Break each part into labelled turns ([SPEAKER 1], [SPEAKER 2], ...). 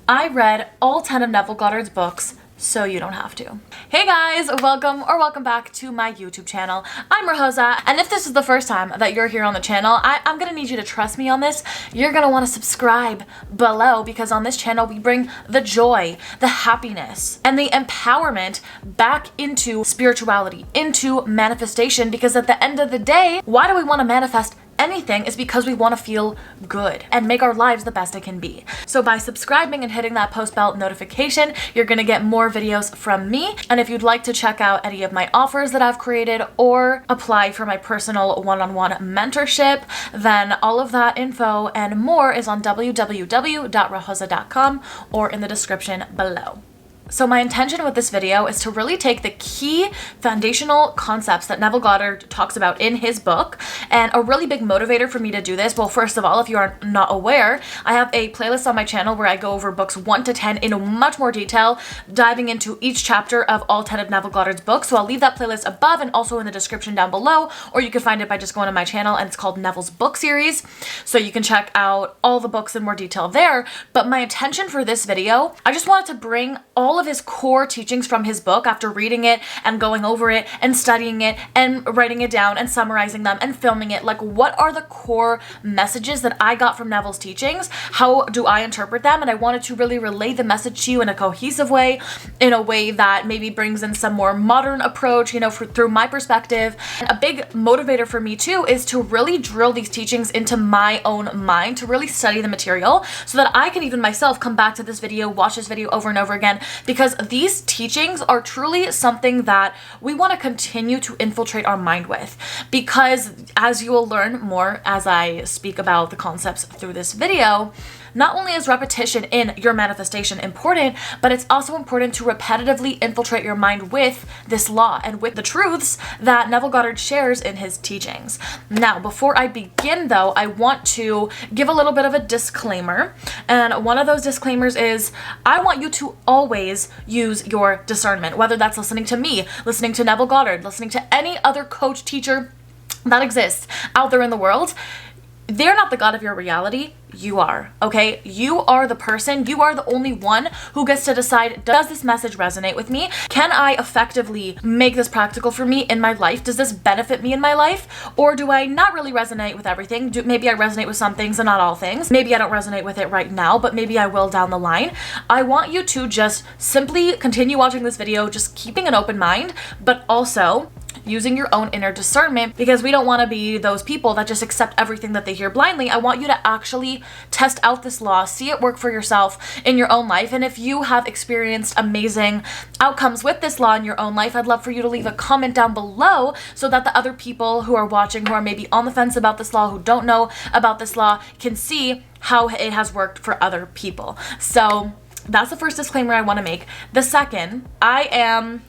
[SPEAKER 1] I read all 10 of Neville Goddard's books, so you don't have to. Hey guys, welcome back to my YouTube channel. I'm Rosa, and if this is the first time that you're here on the channel, I'm gonna need you to trust me on this. You're gonna wanna subscribe below, because on this channel we bring the joy, the happiness, and the empowerment back into spirituality, into manifestation, because at the end of the day, why do we wanna manifest anything? Is because we want to feel good and make our lives the best it can be. So by subscribing and hitting that post bell notification, you're going to get more videos from me. And if you'd like to check out any of my offers that I've created or apply for my personal one-on-one mentorship, then all of that info and more is on www.rohosa.com or in the description below. So my intention with this video is to really take the key foundational concepts that Neville Goddard talks about in his book, and a really big motivator for me to do this. Well, first of all, if you are not aware, I have a playlist on my channel where I go over books 1 to 10 in much more detail, diving into each chapter of all 10 of Neville Goddard's books. So I'll leave that playlist above and also in the description down below, or you can find it by just going to my channel, and it's called Neville's Book Series. So you can check out all the books in more detail there. But my intention for this video, I just wanted to bring all of his core teachings from his book after reading it and going over it and studying it and writing it down and summarizing them and filming it. Like, what are the core messages that I got from Neville's teachings? How do I interpret them? And I wanted to really relay the message to you in a cohesive way, in a way that maybe brings in some more modern approach, you know, through my perspective. And a big motivator for me too is to really drill these teachings into my own mind, to really study the material so that I can even myself come back to this video, watch this video over and over again, because these teachings are truly something that we want to continue to infiltrate our mind with. Because as you will learn more as I speak about the concepts through this video, not only is repetition in your manifestation important, but it's also important to repetitively infiltrate your mind with this law and with the truths that Neville Goddard shares in his teachings. Now, before I begin though, I want to give a little bit of a disclaimer. And one of those disclaimers is, I want you to always use your discernment, whether that's listening to me, listening to Neville Goddard, listening to any other coach, teacher that exists out there in the world. They're not the God of your reality. You are, okay? You are the person, you are the only one who gets to decide, does this message resonate with me? Can I effectively make this practical for me in my life? Does this benefit me in my life? Or do I not really resonate with everything? Maybe I resonate with some things and not all things. Maybe I don't resonate with it right now, but maybe I will down the line. I want you to just simply continue watching this video, just keeping an open mind, but also using your own inner discernment, because we don't want to be those people that just accept everything that they hear blindly. I want you to actually test out this law, see it work for yourself in your own life. And if you have experienced amazing outcomes with this law in your own life, I'd love for you to leave a comment down below so that the other people who are watching, who are maybe on the fence about this law, who don't know about this law, can see how it has worked for other people. So that's the first disclaimer I want to make. The second, I am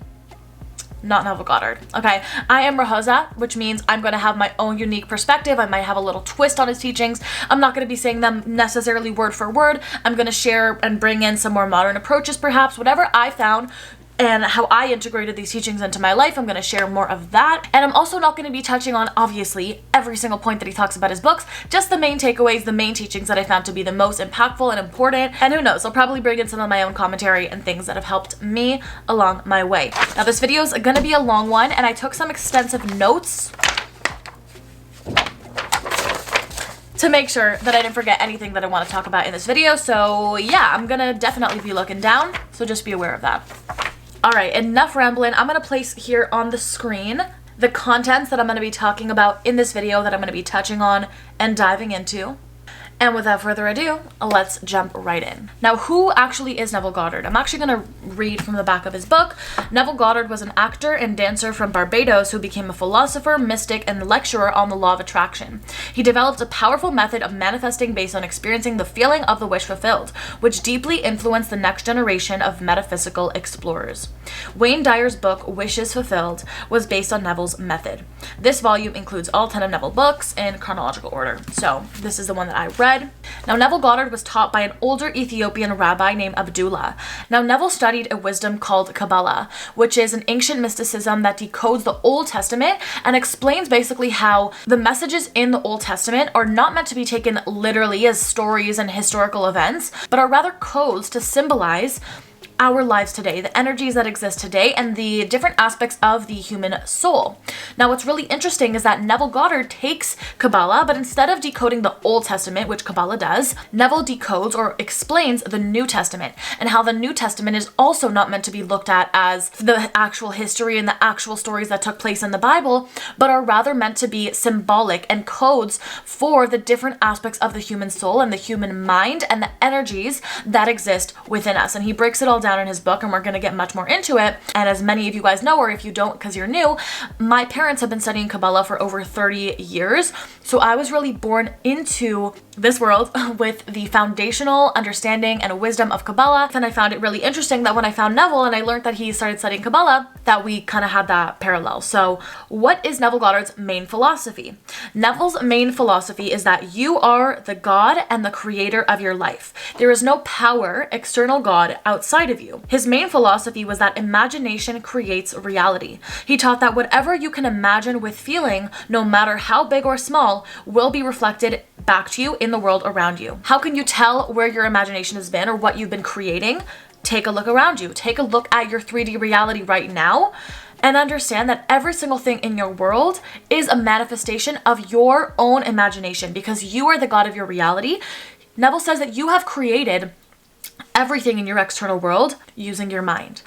[SPEAKER 1] not Neville Goddard, okay? I am Rohosa, which means I'm going to have my own unique perspective. I might have a little twist on his teachings. I'm not going to be saying them necessarily word for word. I'm going to share and bring in some more modern approaches, perhaps. Whatever I found and how I integrated these teachings into my life, I'm going to share more of that. And I'm also not going to be touching on, obviously, every single point that he talks about his books, just the main takeaways, the main teachings that I found to be the most impactful and important. And who knows, I'll probably bring in some of my own commentary and things that have helped me along my way. Now, this video is going to be a long one, and I took some extensive notes to make sure that I didn't forget anything that I want to talk about in this video. So yeah, I'm going to definitely be looking down, so just be aware of that. All right, enough rambling. I'm going to place here on the screen the contents that I'm going to be talking about in this video, that I'm going to be touching on and diving into. And without further ado, let's jump right in. Now, who actually is Neville Goddard? I'm actually going to read from the back of his book. Neville Goddard was an actor and dancer from Barbados who became a philosopher, mystic, and lecturer on the law of attraction. He developed a powerful method of manifesting based on experiencing the feeling of the wish fulfilled, which deeply influenced the next generation of metaphysical explorers. Wayne Dyer's book, Wishes Fulfilled, was based on Neville's method. This volume includes all 10 of Neville books in chronological order. So this is the one that I read. read. Now, Neville Goddard was taught by an older Ethiopian rabbi named Abdullah. Now, Neville studied a wisdom called Kabbalah, which is an ancient mysticism that decodes the Old Testament and explains basically how the messages in the Old Testament are not meant to be taken literally as stories and historical events, but are rather codes to symbolize our lives today, the energies that exist today, and the different aspects of the human soul. Now, what's really interesting is that Neville Goddard takes Kabbalah, but instead of decoding the Old Testament, which Kabbalah does, Neville decodes or explains the New Testament, and how the New Testament is also not meant to be looked at as the actual history and the actual stories that took place in the Bible, but are rather meant to be symbolic and codes for the different aspects of the human soul and the human mind and the energies that exist within us. And he breaks it all down in his book, and we're going to get much more into it. And as many of you guys know, or if you don't because you're new, my parents have been studying Kabbalah for over 30 years. So I was really born into this world with the foundational understanding and wisdom of Kabbalah. And I found it really interesting that when I found Neville and I learned that he started studying Kabbalah, that we kind of had that parallel. So what is Neville Goddard's main philosophy? Neville's main philosophy is that you are the God and the creator of your life. There is no power, external God, outside of you. His main philosophy was that imagination creates reality. He taught that whatever you can imagine with feeling, no matter how big or small, will be reflected back to you in the world around you. How can you tell where your imagination has been or what you've been creating? Take a look around you. Take a look at your 3D reality right now and understand that every single thing in your world is a manifestation of your own imagination because you are the God of your reality. Neville says that you have created everything in your external world using your mind.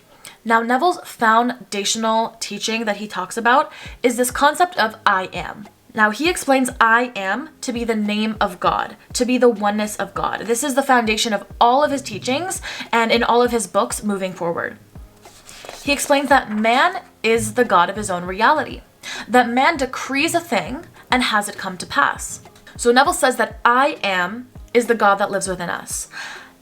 [SPEAKER 1] Now, Neville's foundational teaching that he talks about is this concept of I am. Now, he explains I am to be the name of God, to be the oneness of God. This is the foundation of all of his teachings and in all of his books moving forward. He explains that man is the God of his own reality, that man decrees a thing and has it come to pass. So Neville says that I am is the God that lives within us.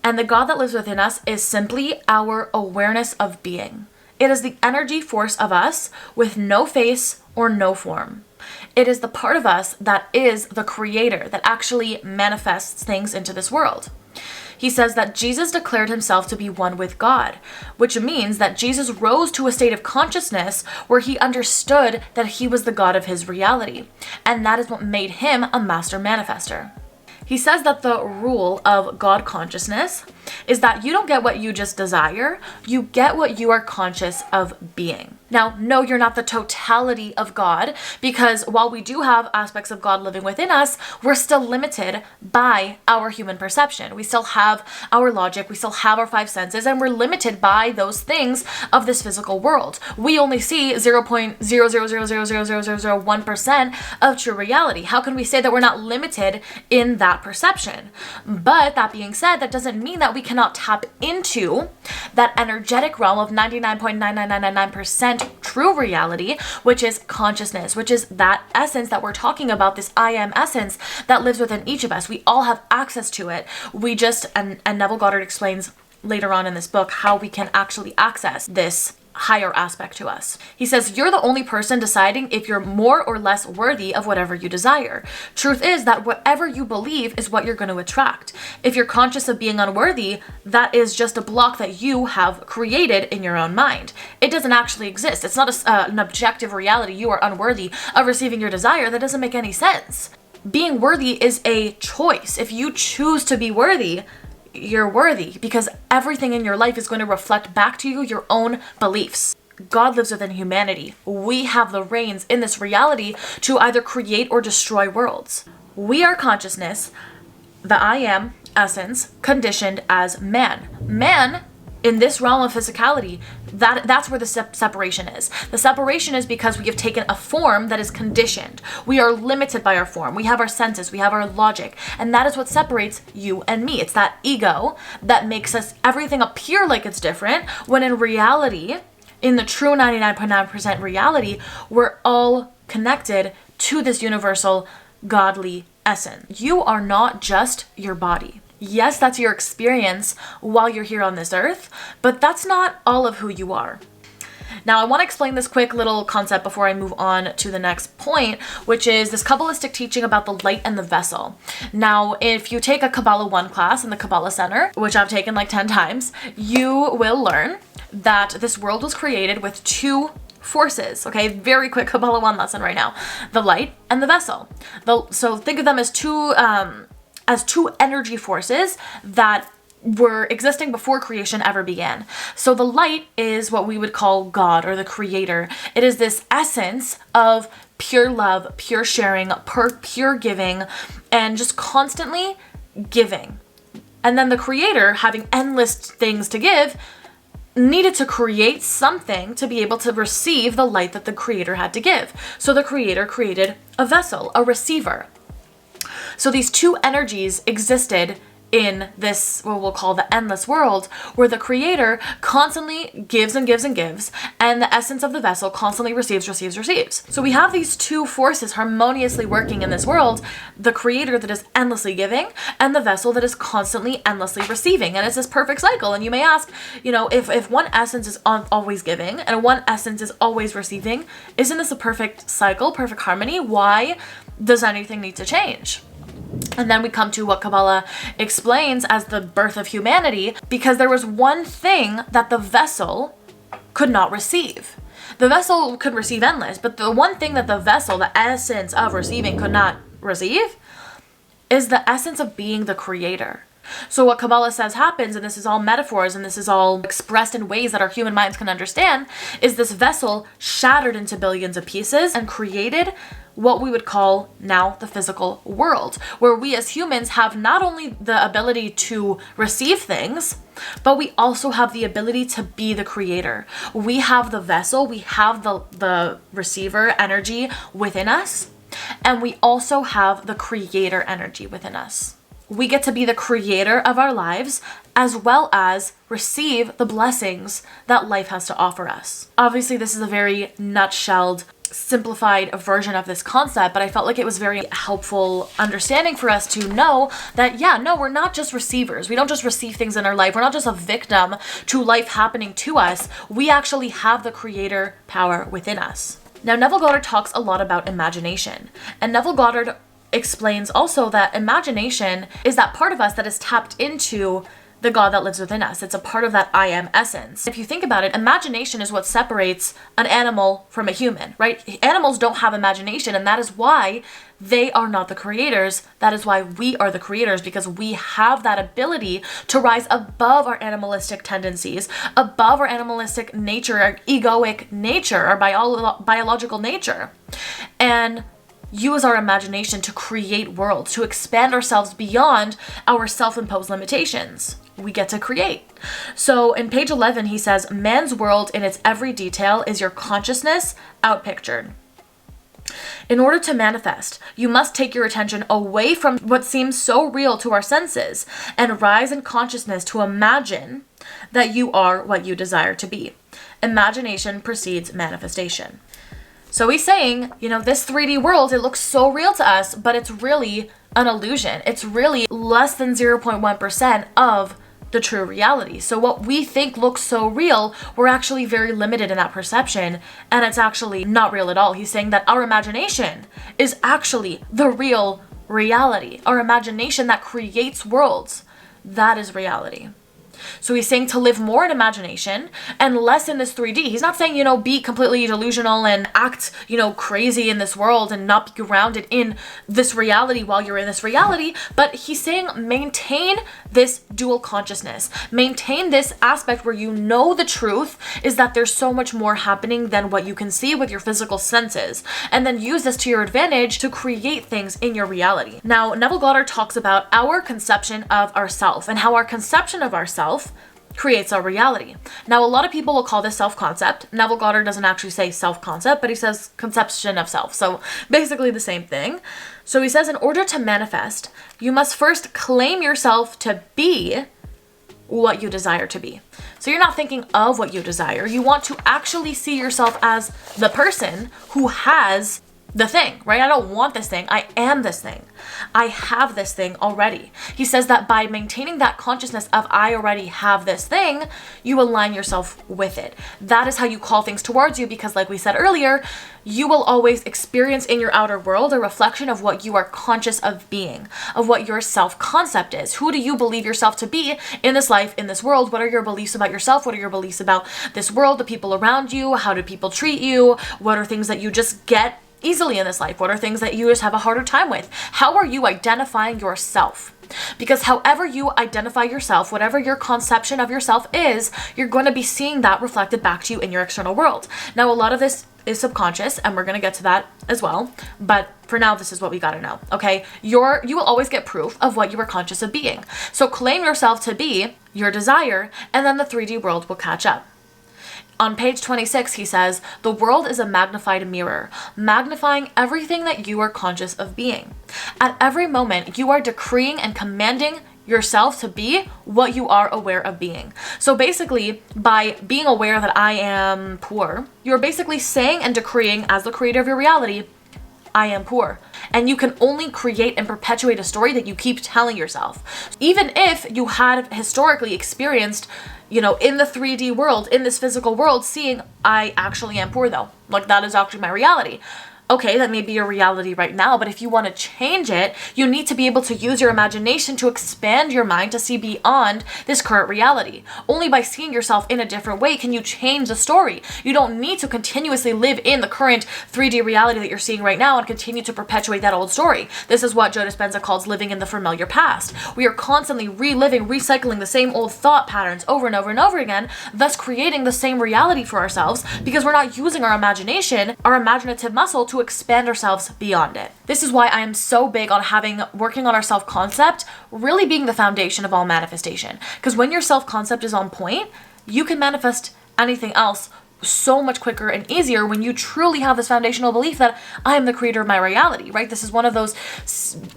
[SPEAKER 1] And the God that lives within us is simply our awareness of being. It is the energy force of us with no face or no form. It is the part of us that is the creator, that actually manifests things into this world. He says that Jesus declared himself to be one with God, which means that Jesus rose to a state of consciousness where he understood that he was the God of his reality. And that is what made him a master manifester. He says that the rule of God consciousness is that you don't get what you just desire, you get what you are conscious of being. Now, no, you're not the totality of God, because while we do have aspects of God living within us, we're still limited by our human perception. We still have our logic, we still have our five senses, and we're limited by those things of this physical world. We only see 0.000000001% of true reality. How can we say that we're not limited in that perception? But that being said, that doesn't mean that we cannot tap into that energetic realm of 99.99999% true reality, which is consciousness, which is that essence that we're talking about, this I am essence that lives within each of us. We all have access to it. We just, and Neville Goddard explains later on in this book how we can actually access this higher aspect to us. He says, you're the only person deciding if you're more or less worthy of whatever you desire. Truth is that whatever you believe is what you're going to attract. If you're conscious of being unworthy, that is just a block that you have created in your own mind. It doesn't actually exist. It's not an objective reality. You are unworthy of receiving your desire. That doesn't make any sense. Being worthy is a choice. If you choose to be worthy, you're worthy, because everything in your life is going to reflect back to you your own beliefs. God lives within humanity. We have the reins in this reality to either create or destroy worlds. We are consciousness, the I am essence, conditioned as man. Man, in this realm of physicality, that's where the separation is. The separation is because we have taken a form that is conditioned. We are limited by our form. We have our senses, we have our logic, and that is what separates you and me. It's that ego that makes us everything appear like it's different, when in reality, in the true 99.9% reality, we're all connected to this universal godly essence. You are not just your body. Yes, that's your experience while you're here on this earth, but that's not all of who you are. Now, I want to explain this quick little concept before I move on to the next point, which is this Kabbalistic teaching about the light and the vessel. Now, if you take a Kabbalah 1 class in the Kabbalah Center, which I've taken like 10 times, you will learn that this world was created with two forces. Okay, very quick Kabbalah 1 lesson right now. The light and the vessel. So think of them as two energy forces that were existing before creation ever began. So the light is what we would call God or the creator. It is this essence of pure love, pure sharing, pure giving, and just constantly giving. And then the creator, having endless things to give, needed to create something to be able to receive the light that the creator had to give. So the creator created a vessel, a receiver. So these two energies existed in this, what we'll call the endless world, where the creator constantly gives and gives and gives, and the essence of the vessel constantly receives. So we have these two forces harmoniously working in this world, the creator that is endlessly giving, and the vessel that is constantly endlessly receiving. And it's this perfect cycle. And you may ask, if one essence is always giving and one essence is always receiving, isn't this a perfect cycle, perfect harmony? Why does anything need to change? And then we come to what Kabbalah explains as the birth of humanity, because there was one thing that the vessel could not receive. The vessel could receive endless, but the one thing that the vessel, the essence of receiving, could not receive is the essence of being the creator. So what Kabbalah says happens, and this is all metaphors and this is all expressed in ways that our human minds can understand, is this vessel shattered into billions of pieces and created what we would call now the physical world, where we as humans have not only the ability to receive things, but we also have the ability to be the creator. We have the vessel, we have the receiver energy within us, and we also have the creator energy within us. We get to be the creator of our lives as well as receive the blessings that life has to offer us. Obviously, this is a very nutshelled, simplified version of this concept, but I felt like it was very helpful understanding for us to know that, we're not just receivers. We don't just receive things in our life. We're not just a victim to life happening to us. We actually have the creator power within us. Now, Neville Goddard talks a lot about imagination, and Neville Goddard explains also that imagination is that part of us that is tapped into the God that lives within us. It's a part of that I am essence. If you think about it, imagination is what separates an animal from a human, right? Animals don't have imagination, and that is why they are not the creators. That is why we are the creators, because we have that ability to rise above our animalistic tendencies, above our animalistic nature, our egoic nature, our biological nature, and use our imagination to create worlds, to expand ourselves beyond our self-imposed limitations. We get to create. So in page 11, he says, man's world in its every detail is your consciousness outpictured. In order to manifest, you must take your attention away from what seems so real to our senses and rise in consciousness to imagine that you are what you desire to be. Imagination precedes manifestation. So he's saying, this 3D world, it looks so real to us, but it's really an illusion. It's really less than 0.1% of the true reality. So what we think looks so real, we're actually very limited in that perception, and it's actually not real at all. He's saying that our imagination is actually the real reality. Our imagination that creates worlds, that is reality. So he's saying to live more in imagination and less in this 3D. He's not saying, be completely delusional and act, crazy in this world and not be grounded in this reality while you're in this reality. But he's saying maintain this dual consciousness. Maintain this aspect where the truth is that there's so much more happening than what you can see with your physical senses. And then use this to your advantage to create things in your reality. Now, Neville Goddard talks about our conception of ourself and how our conception of ourself creates our reality. Now, a lot of people will call this self-concept. Neville Goddard doesn't actually say self-concept, but he says conception of self. So basically the same thing. So he says, in order to manifest, you must first claim yourself to be what you desire to be. So you're not thinking of what you desire. You want to actually see yourself as the person who has the thing, right? I don't want this thing. I am this thing. I have this thing already. He says that by maintaining that consciousness of I already have this thing, you align yourself with it. That is how you call things towards you, because like we said earlier, you will always experience in your outer world a reflection of what you are conscious of being, of what your self-concept is. Who do you believe yourself to be in this life, in this world? What are your beliefs about yourself? What are your beliefs about this world, the people around you? How do people treat you? What are things that you just get easily in this life? What are things that you just have a harder time with? How are you identifying yourself? Because however you identify yourself, whatever your conception of yourself is, you're going to be seeing that reflected back to you in your external world. Now, a lot of this is subconscious, and we're going to get to that as well. But for now, this is what we got to know, okay? You will always get proof of what you are conscious of being. So claim yourself to be your desire, and then the 3D world will catch up. On page 26, he says, the world is a magnified mirror, magnifying everything that you are conscious of being. At every moment, you are decreeing and commanding yourself to be what you are aware of being. So basically, by being aware that I am poor, you're basically saying and decreeing, as the creator of your reality, I am poor. And you can only create and perpetuate a story that you keep telling yourself. Even if you had historically experienced, in the 3D world, in this physical world, seeing I actually am poor though. Like that is actually my reality. Okay, that may be your reality right now, but if you want to change it, you need to be able to use your imagination to expand your mind to see beyond this current reality. Only by seeing yourself in a different way can you change the story. You don't need to continuously live in the current 3D reality that you're seeing right now and continue to perpetuate that old story. This is what Joe Dispenza calls living in the familiar past. We are constantly reliving, recycling the same old thought patterns over and over and over again, thus creating the same reality for ourselves because we're not using our imagination, our imaginative muscle, to expand ourselves beyond it. This is why I am so big on working on our self-concept really being the foundation of all manifestation. Because when your self-concept is on point, you can manifest anything else so much quicker and easier when you truly have this foundational belief that I am the creator of my reality, right? This is one of those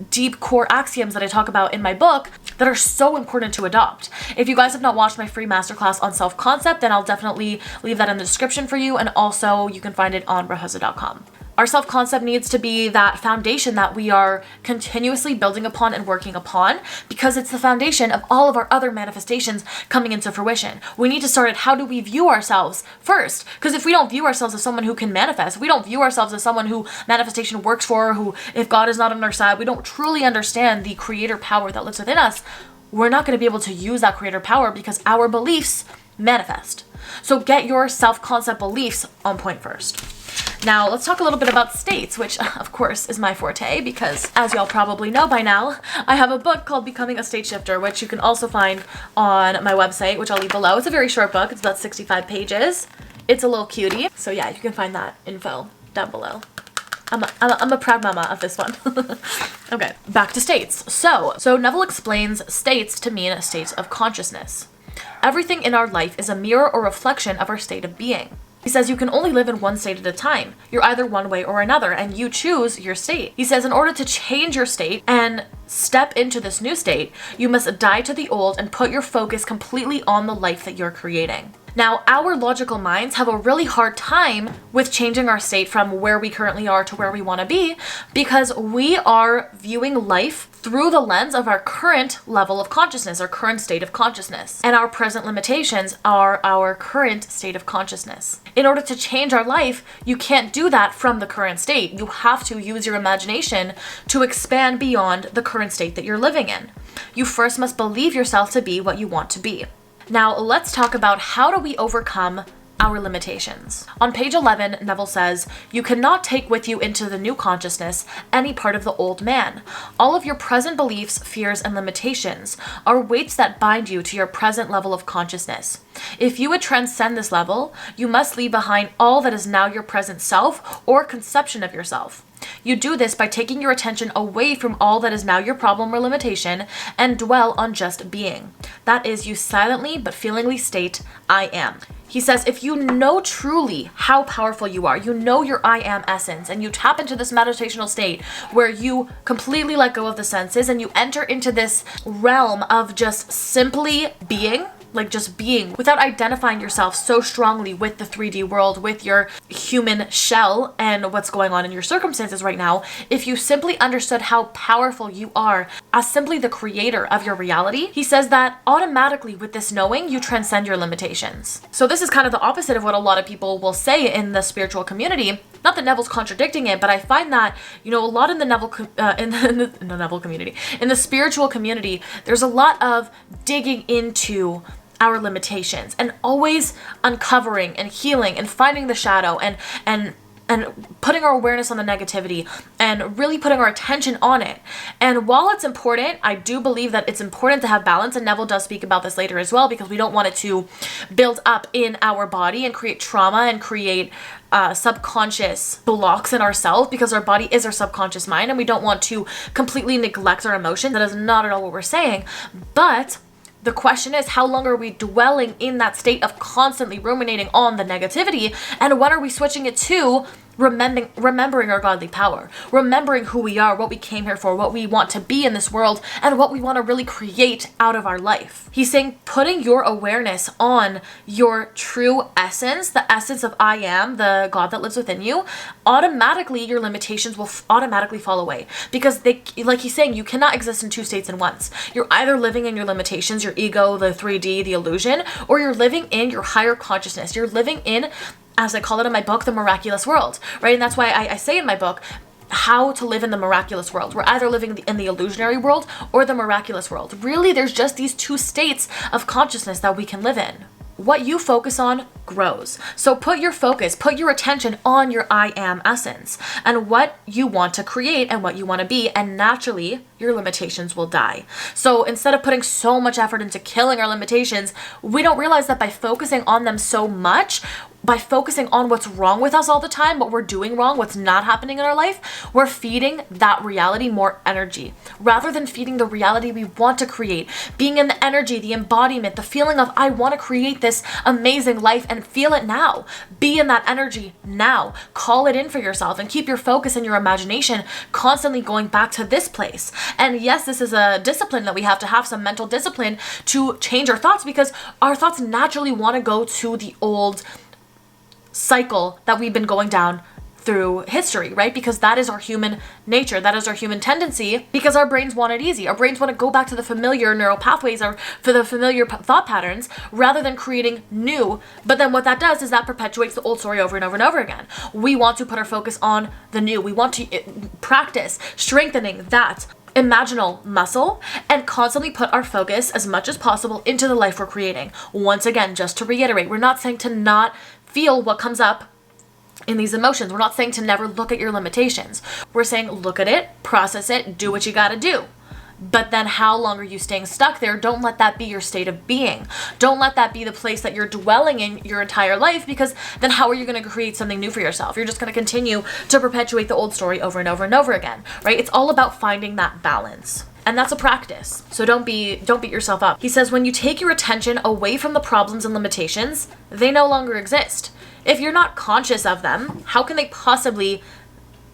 [SPEAKER 1] deep core axioms that I talk about in my book that are so important to adopt. If you guys have not watched my free masterclass on self-concept, then I'll definitely leave that in the description for you, and also you can find it on rahosa.com. Our self-concept needs to be that foundation that we are continuously building upon and working upon, because it's the foundation of all of our other manifestations coming into fruition. We need to start at how do we view ourselves first, because if we don't view ourselves as someone who can manifest, if we don't view ourselves as someone who manifestation works for, who if God is not on our side, we don't truly understand the creator power that lives within us, we're not going to be able to use that creator power because our beliefs manifest. So get your self-concept beliefs on point first. Now, let's talk a little bit about states, which of course is my forte because, as y'all probably know by now, I have a book called Becoming a State Shifter, which you can also find on my website, which I'll leave below. It's a very short book. It's about 65 pages. It's a little cutie. So yeah, you can find that info down below. I'm a proud mama of this one. Okay, back to states. So Neville explains states to mean states of consciousness. Everything in our life is a mirror or reflection of our state of being. He says you can only live in one state at a time. You're either one way or another, and you choose your state. He says in order to change your state and step into this new state, you must die to the old and put your focus completely on the life that you're creating. Now, our logical minds have a really hard time with changing our state from where we currently are to where we want to be because we are viewing life through the lens of our current level of consciousness, our current state of consciousness. And our present limitations are our current state of consciousness. In order to change our life, you can't do that from the current state. You have to use your imagination to expand beyond the current state that you're living in. You first must believe yourself to be what you want to be. Now, let's talk about how do we overcome our limitations. On page 11, Neville says, you cannot take with you into the new consciousness any part of the old man. All of your present beliefs, fears, and limitations are weights that bind you to your present level of consciousness. If you would transcend this level, you must leave behind all that is now your present self or conception of yourself. You do this by taking your attention away from all that is now your problem or limitation and dwell on just being. That is, you silently but feelingly state, I am. He says if you know truly how powerful you are, you know your I am essence, and you tap into this meditational state where you completely let go of the senses and you enter into this realm of just simply being, like just being, without identifying yourself so strongly with the 3D world, with your human shell and what's going on in your circumstances right now, if you simply understood how powerful you are as simply the creator of your reality, he says that automatically with this knowing, you transcend your limitations. So this is kind of the opposite of what a lot of people will say in the spiritual community. Not that Neville's contradicting it, but I find that, a lot in the Neville community, in the spiritual community, there's a lot of digging into our limitations and always uncovering and healing and finding the shadow and putting our awareness on the negativity and really putting our attention on it. And while it's important, I do believe that it's important to have balance, and Neville does speak about this later as well, because we don't want it to build up in our body and create trauma and create subconscious blocks in ourselves, because our body is our subconscious mind, and we don't want to completely neglect our emotions. That is not at all what we're saying. But the question is, how long are we dwelling in that state of constantly ruminating on the negativity? And when are we switching it to remembering our godly power, remembering who we are, what we came here for, what we want to be in this world, and what we want to really create out of our life? He's saying putting your awareness on your true essence, the essence of I am, the God that lives within you, automatically your limitations will automatically fall away. Because like he's saying, you cannot exist in two states at once. You're either living in your limitations, your ego, the 3D, the illusion, or you're living in your higher consciousness. You're living in, as I call it in my book, the miraculous world, right? And that's why I say in my book, how to live in the miraculous world. We're either living in the illusionary world or the miraculous world. Really, there's just these two states of consciousness that we can live in. What you focus on grows. So put your focus, put your attention on your I am essence and what you want to create and what you want to be, and naturally your limitations will die. So instead of putting so much effort into killing our limitations, we don't realize that by focusing on them so much, by focusing on what's wrong with us all the time, what we're doing wrong, what's not happening in our life, we're feeding that reality more energy rather than feeding the reality we want to create. Being in the energy, the embodiment, the feeling of I want to create this amazing life and feel it now. Be in that energy now. Call it in for yourself and keep your focus and your imagination constantly going back to this place. And yes, this is a discipline that we have to have, some mental discipline to change our thoughts, because our thoughts naturally want to go to the old cycle that we've been going down through history, right? Because that is our human nature, that is our human tendency, because our brains want it easy. Our brains want to go back to the familiar neural pathways or for the familiar thought patterns rather than creating new. But then what that does is that perpetuates the old story over and over and over again. We want to put our focus on the new. We want to practice strengthening that imaginal muscle and constantly put our focus as much as possible into the life we're creating. Once again, just to reiterate, we're not saying to not feel what comes up in these emotions. We're not saying to never look at your limitations. We're saying look at it, process it, do what you gotta do. But then how long are you staying stuck there? Don't let that be your state of being. Don't let that be the place that you're dwelling in your entire life, because then how are you going to create something new for yourself? You're just going to continue to perpetuate the old story over and over and over again, right? It's all about finding that balance. And that's a practice. So don't beat yourself up. He says, when you take your attention away from the problems and limitations, they no longer exist. If you're not conscious of them, how can they possibly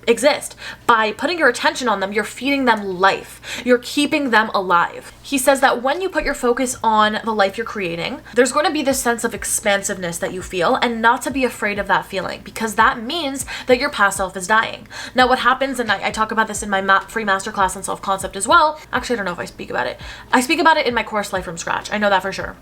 [SPEAKER 1] exist? By putting your attention on them, you're feeding them life. You're keeping them alive. He says that when you put your focus on the life you're creating, there's going to be this sense of expansiveness that you feel, and not to be afraid of that feeling, because that means that your past self is dying. Now what happens, and I talk about this in my free masterclass on self-concept as well. Actually, I don't know if I speak about it. I speak about it in my course, Life from Scratch. I know that for sure.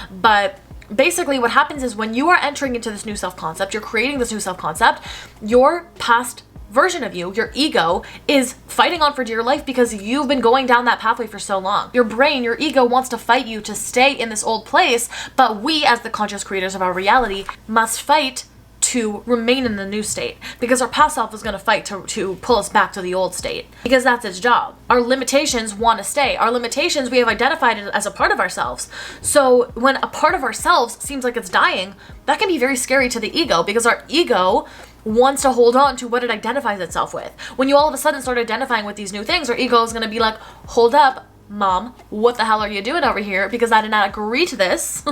[SPEAKER 1] But basically what happens is when you are entering into this new self-concept, you're creating this new self-concept, your past version of you, your ego, is fighting on for dear life because you've been going down that pathway for so long. Your brain, your ego wants to fight you to stay in this old place, but we, as the conscious creators of our reality, must fight to remain in the new state, because our past self is going to fight to pull us back to the old state, because that's its job. Our limitations want to stay. Our limitations, we have identified it as a part of ourselves. So when a part of ourselves seems like it's dying, that can be very scary to the ego, because our ego wants to hold on to what it identifies itself with. When you all of a sudden start identifying with these new things, our ego is going to be like, hold up, Mom, what the hell are you doing over here? Because I did not agree to this.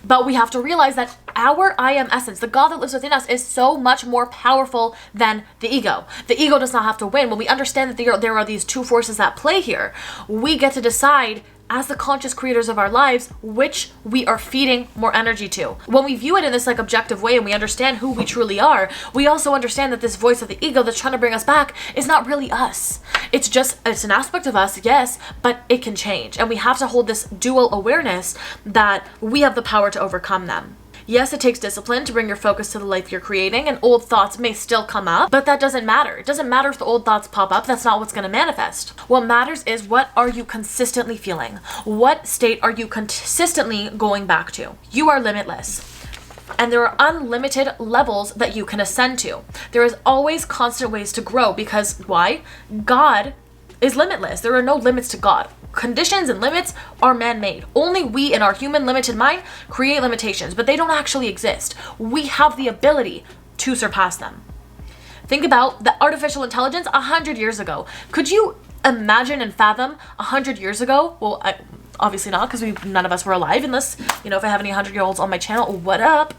[SPEAKER 1] But we have to realize that our I am essence, the God that lives within us, is so much more powerful than the ego. The ego does not have to win. When we understand that there are these two forces at play here, we get to decide as the conscious creators of our lives, which we are feeding more energy to. When we view it in this like objective way and we understand who we truly are, we also understand that this voice of the ego that's trying to bring us back is not really us. It's an aspect of us, yes, but it can change. And we have to hold this dual awareness that we have the power to overcome them. Yes, it takes discipline to bring your focus to the life you're creating, and old thoughts may still come up, but that doesn't matter. It doesn't matter if the old thoughts pop up. That's not what's going to manifest. What matters is, what are you consistently feeling? What state are you consistently going back to? You are limitless. And there are unlimited levels that you can ascend to. There is always constant ways to grow, because why? God is limitless. There are no limits to God. Conditions and limits are man-made. Only we in our human limited mind create limitations, but they don't actually exist. We have the ability to surpass them. Think about the artificial intelligence 100 years ago. Could you imagine and fathom 100 years ago? Well, obviously not, because none of us were alive, unless, if I have any 100-year-olds on my channel, what up?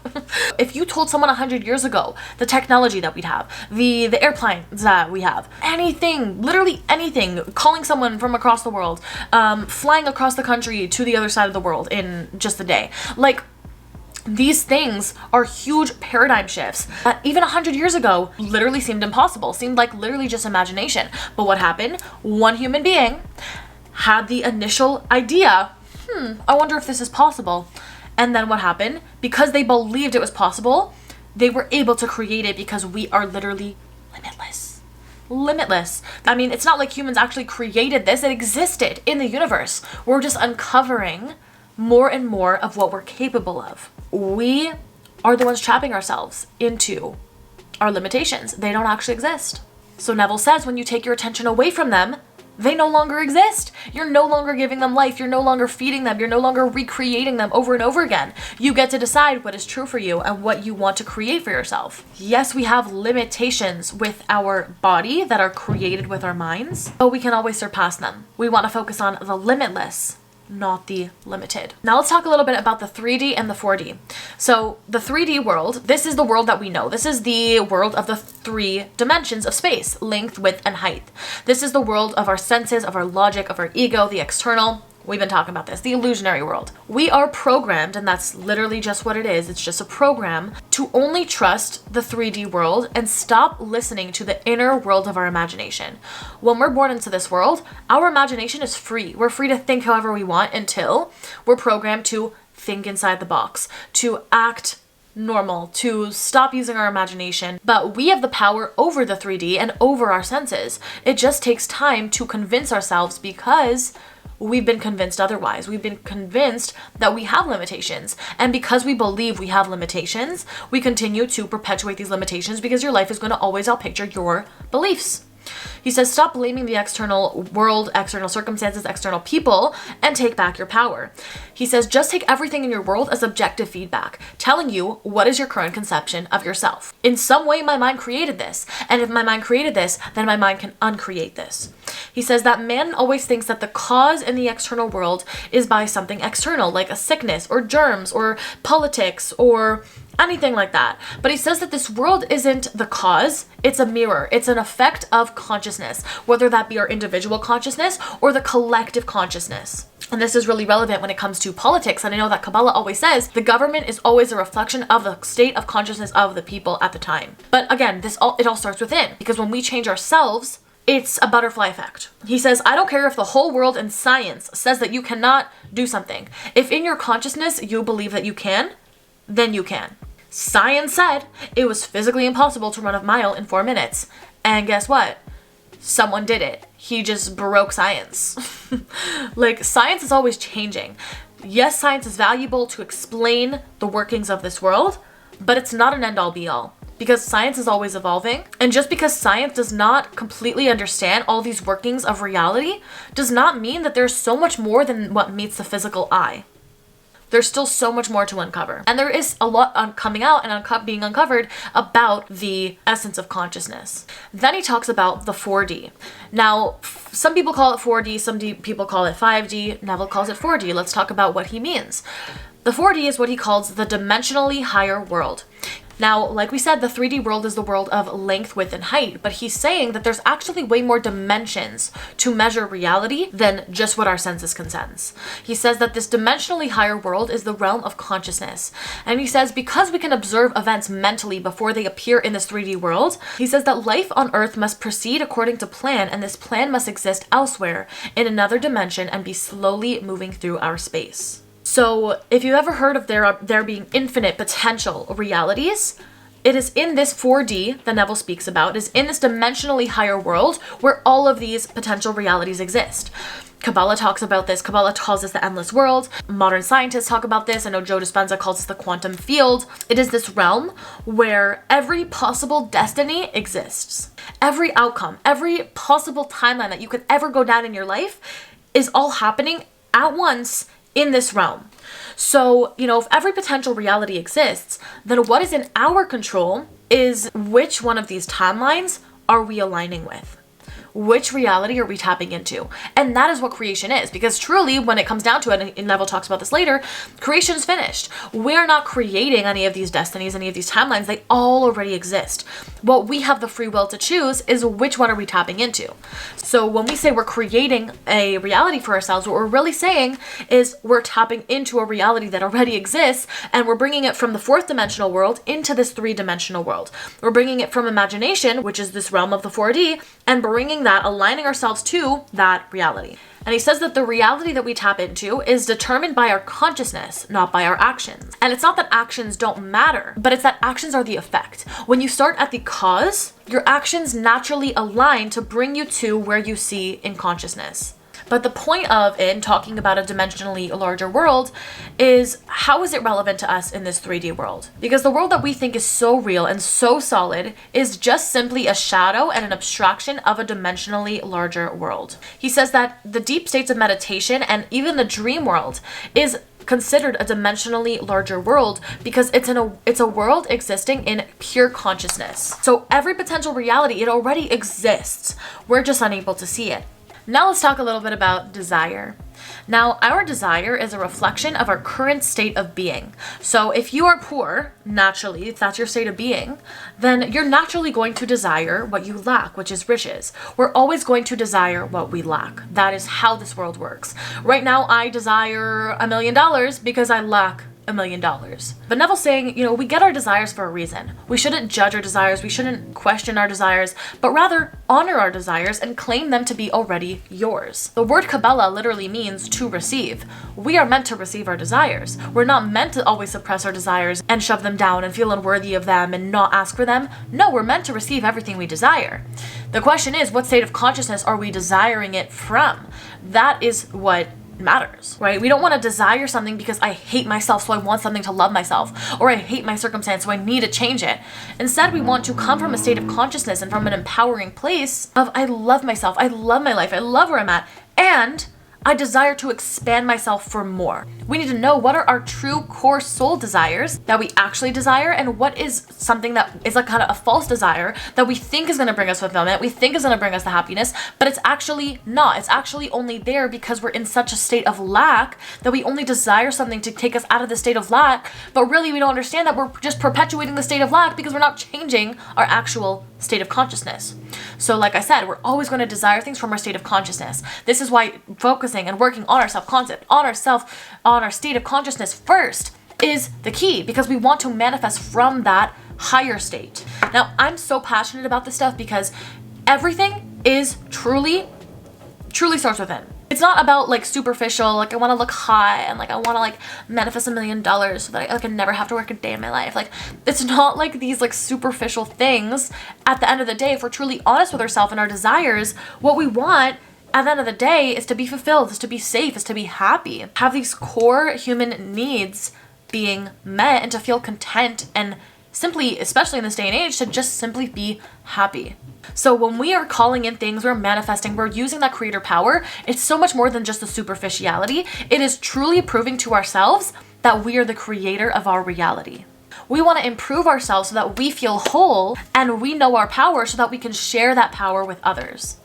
[SPEAKER 1] If you told someone 100 years ago the technology that we'd have, the airplanes that we have, anything, literally anything, calling someone from across the world, flying across the country to the other side of the world in just a day, like, these things are huge paradigm shifts that even 100 years ago literally seemed impossible, seemed like literally just imagination. But what happened? One human being had the initial idea, I wonder if this is possible. And then what happened? Because they believed it was possible, they were able to create it, because we are literally limitless. Limitless. I mean, it's not like humans actually created this. It existed in the universe. We're just uncovering more and more of what we're capable of. We are the ones trapping ourselves into our limitations. They don't actually exist. So Neville says, when you take your attention away from them, they no longer exist. You're no longer giving them life. You're no longer feeding them. You're no longer recreating them over and over again. You get to decide what is true for you and what you want to create for yourself. Yes, we have limitations with our body that are created with our minds, but we can always surpass them. We want to focus on the limitless, not the limited. Now let's talk a little bit about the 3D and the 4D. So the 3D world, this is the world that we know. This is the world of the 3 dimensions of space, length, width, and height. This is the world of our senses, of our logic, of our ego, the external. We've been talking about this, the illusionary world. We are programmed, and that's literally just what it is. It's just a program to only trust the 3D world and stop listening to the inner world of our imagination. When we're born into this world, our imagination is free. We're free to think however we want until we're programmed to think inside the box, to act normal, to stop using our imagination. But we have the power over the 3D and over our senses. It just takes time to convince ourselves, because we've been convinced otherwise. We've been convinced that we have limitations. And because we believe we have limitations, we continue to perpetuate these limitations, because your life is going to always outpicture your beliefs. He says, stop blaming the external world, external circumstances, external people, and take back your power. He says, just take everything in your world as objective feedback, telling you what is your current conception of yourself. In some way, my mind created this. And if my mind created this, then my mind can uncreate this. He says that man always thinks that the cause in the external world is by something external, like a sickness or germs or politics or anything like that. But he says that this world isn't the cause, it's a mirror. It's an effect of consciousness, whether that be our individual consciousness or the collective consciousness. And this is really relevant when it comes to politics. And I know that Kabbalah always says the government is always a reflection of the state of consciousness of the people at the time. But again, it all starts within, because when we change ourselves, it's a butterfly effect. He says, I don't care if the whole world and science says that you cannot do something. If in your consciousness you believe that you can, then you can. Science said it was physically impossible to run a mile in 4 minutes. And guess what? Someone did it. He just broke science. Like, science is always changing. Yes, science is valuable to explain the workings of this world, but it's not an end-all be-all, because science is always evolving. And just because science does not completely understand all these workings of reality does not mean that there's so much more than what meets the physical eye. There's still so much more to uncover. And there is a lot coming out and being uncovered about the essence of consciousness. Then he talks about the 4D. Now, some people call it 4D, some people call it 5D, Neville calls it 4D. Let's talk about what he means. The 4D is what he calls the dimensionally higher world. Now, like we said, the 3D world is the world of length, width, and height, but he's saying that there's actually way more dimensions to measure reality than just what our senses can sense. He says that this dimensionally higher world is the realm of consciousness. And he says because we can observe events mentally before they appear in this 3D world, he says that life on Earth must proceed according to plan, and this plan must exist elsewhere in another dimension and be slowly moving through our space. So if you've ever heard of there being infinite potential realities, it is in this 4D that Neville speaks about. It is in this dimensionally higher world where all of these potential realities exist. Kabbalah talks about this. Kabbalah calls this the endless world. Modern scientists talk about this. I know Joe Dispenza calls this the quantum field. It is this realm where every possible destiny exists. Every outcome, every possible timeline that you could ever go down in your life is all happening at once in this realm. So, if every potential reality exists, then what is in our control is which one of these timelines are we aligning with? Which reality are we tapping into? And that is what creation is, because truly, when it comes down to it, and Neville talks about this later, creation is finished. We're not creating any of these destinies, any of these timelines. They all already exist. What we have the free will to choose is which one are we tapping into. So when we say we're creating a reality for ourselves, what we're really saying is we're tapping into a reality that already exists, and we're bringing it from the fourth dimensional world into this three-dimensional world. We're bringing it from imagination, which is this realm of the 4D, and bringing that, aligning ourselves to that reality. And he says that the reality that we tap into is determined by our consciousness, not by our actions. And it's not that actions don't matter, but it's that actions are the effect. When you start at the cause, your actions naturally align to bring you to where you see in consciousness. But the point of it, talking about a dimensionally larger world, is how is it relevant to us in this 3D world? Because the world that we think is so real and so solid is just simply a shadow and an abstraction of a dimensionally larger world. He says that the deep states of meditation and even the dream world is considered a dimensionally larger world because it's a world existing in pure consciousness. So every potential reality, it already exists. We're just unable to see it. Now let's talk a little bit about desire. Now, our desire is a reflection of our current state of being. So if you are poor, naturally, if that's your state of being, then you're naturally going to desire what you lack, which is riches. We're always going to desire what we lack. That is how this world works. Right now, I desire $1 million because I lack $1 million. But Neville's saying, we get our desires for a reason. We shouldn't judge our desires. We shouldn't question our desires, but rather honor our desires and claim them to be already yours. The word Kabbalah literally means to receive. We are meant to receive our desires. We're not meant to always suppress our desires and shove them down and feel unworthy of them and not ask for them. No, we're meant to receive everything we desire. The question is, what state of consciousness are we desiring it from? That is what matters, right? We don't want to desire something because I hate myself, so I want something to love myself, or I hate my circumstance, so I need to change it. Instead, we want to come from a state of consciousness and from an empowering place of I love myself, I love my life, I love where I'm at, and I desire to expand myself for more. We need to know what are our true core soul desires that we actually desire, and what is something that is like kind of a false desire that we think is going to bring us fulfillment, we think is going to bring us the happiness, but it's actually not. It's actually only there because we're in such a state of lack that we only desire something to take us out of the state of lack, but really we don't understand that we're just perpetuating the state of lack because we're not changing our actual state of consciousness. So like I said, we're always going to desire things from our state of consciousness. This is why focusing and working on our self-concept, on our state of consciousness first is the key, because we want to manifest from that higher state. Now, I'm so passionate about this stuff because everything is truly starts within. It's not about like superficial, like I want to look hot and like I want to like manifest $1 million so that I can never have to work a day in my life. Like it's not like these like superficial things. At the end of the day, if we're truly honest with ourselves and our desires, what we want at the end of the day is to be fulfilled, is to be safe, is to be happy. Have these core human needs being met and to feel content and simply, especially in this day and age, to just simply be happy. So when we are calling in things, we're manifesting, we're using that creator power, it's so much more than just the superficiality. It is truly proving to ourselves that we are the creator of our reality. We want to improve ourselves so that we feel whole and we know our power so that we can share that power with others.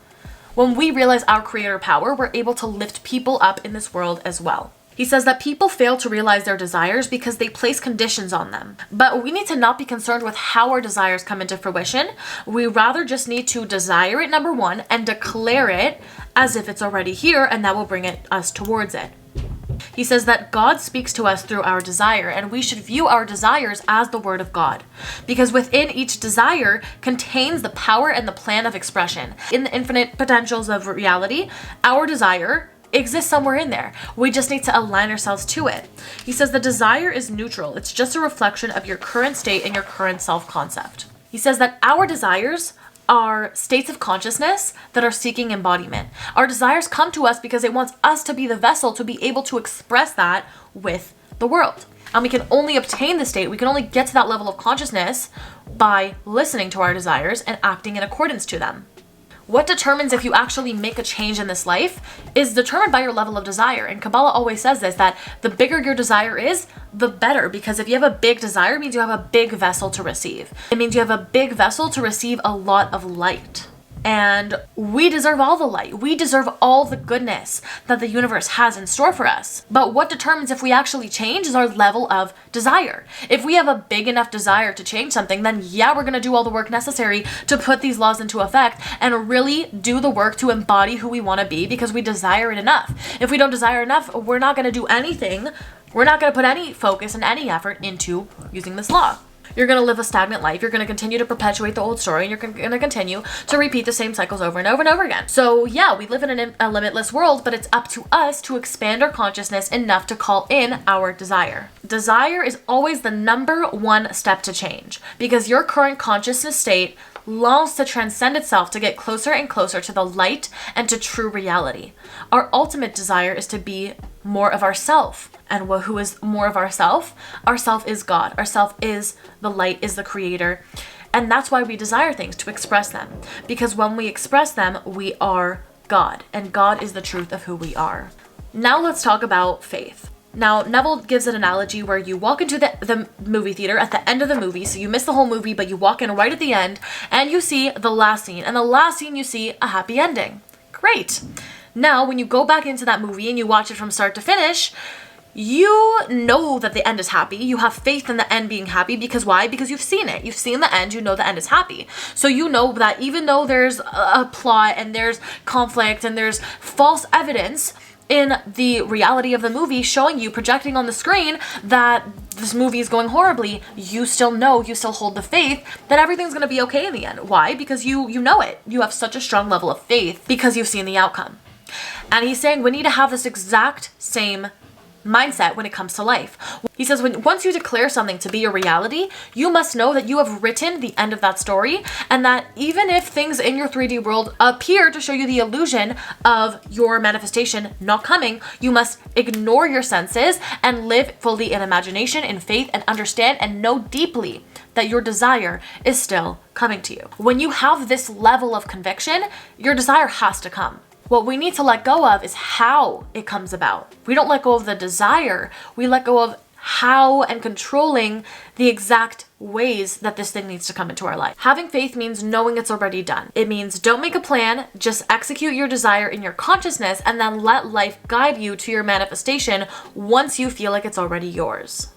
[SPEAKER 1] When we realize our creator power, we're able to lift people up in this world as well. He says that people fail to realize their desires because they place conditions on them. But we need to not be concerned with how our desires come into fruition. We rather just need to desire it, number one, and declare it as if it's already here, and that will bring us towards it. He says that God speaks to us through our desire, and we should view our desires as the word of God, because within each desire contains the power and the plan of expression. In the infinite potentials of reality, our desire exists somewhere in there. We just need to align ourselves to it. He says the desire is neutral. It's just a reflection of your current state and your current self-concept. He says that our desires are states of consciousness that are seeking embodiment. Our desires come to us because it wants us to be the vessel to be able to express that with the world. And we can only obtain the state, we can only get to that level of consciousness by listening to our desires and acting in accordance to them. What determines if you actually make a change in this life is determined by your level of desire. And Kabbalah always says this, that the bigger your desire is, the better. Because if you have a big desire, it means you have a big vessel to receive. It means you have a big vessel to receive a lot of light. And we deserve all the light. We deserve all the goodness that the universe has in store for us. But what determines if we actually change is our level of desire. If we have a big enough desire to change something, then yeah, we're going to do all the work necessary to put these laws into effect and really do the work to embody who we want to be because we desire it enough. If we don't desire enough, we're not going to do anything. We're not going to put any focus and any effort into using this law. You're going to live a stagnant life. You're going to continue to perpetuate the old story, and you're going to continue to repeat the same cycles over and over and over again. So yeah, we live in a limitless world, but it's up to us to expand our consciousness enough to call in our desire. Desire is always the number one step to change, because your current consciousness state longs to transcend itself to get closer and closer to the light and to true reality. Our ultimate desire is to be more of ourself. And who is more of ourself? Ourself is God. Ourself is the light, is the creator. And that's why we desire things, to express them. Because when we express them, we are God. And God is the truth of who we are. Now let's talk about faith. Now, Neville gives an analogy where you walk into the movie theater at the end of the movie. So you miss the whole movie, but you walk in right at the end and you see the last scene. And the last scene you see a happy ending. Great. Now, when you go back into that movie and you watch it from start to finish, you know that the end is happy. You have faith in the end being happy because why? Because you've seen it. You've seen the end. You know the end is happy. So you know that even though there's a plot and there's conflict and there's false evidence in the reality of the movie showing you, projecting on the screen that this movie is going horribly, you still know, you still hold the faith that everything's going to be okay in the end. Why? Because you know it. You have such a strong level of faith because you've seen the outcome. And he's saying we need to have this exact same mindset when it comes to life. He says once you declare something to be a reality, you must know that you have written the end of that story, and that even if things in your 3D world appear to show you the illusion of your manifestation not coming, you must ignore your senses and live fully in imagination, in faith, and understand and know deeply that your desire is still coming to you. When you have this level of conviction, your desire has to come. What we need to let go of is how it comes about. We don't let go of the desire. We let go of how and controlling the exact ways that this thing needs to come into our life. Having faith means knowing it's already done. It means don't make a plan, just execute your desire in your consciousness and then let life guide you to your manifestation once you feel like it's already yours.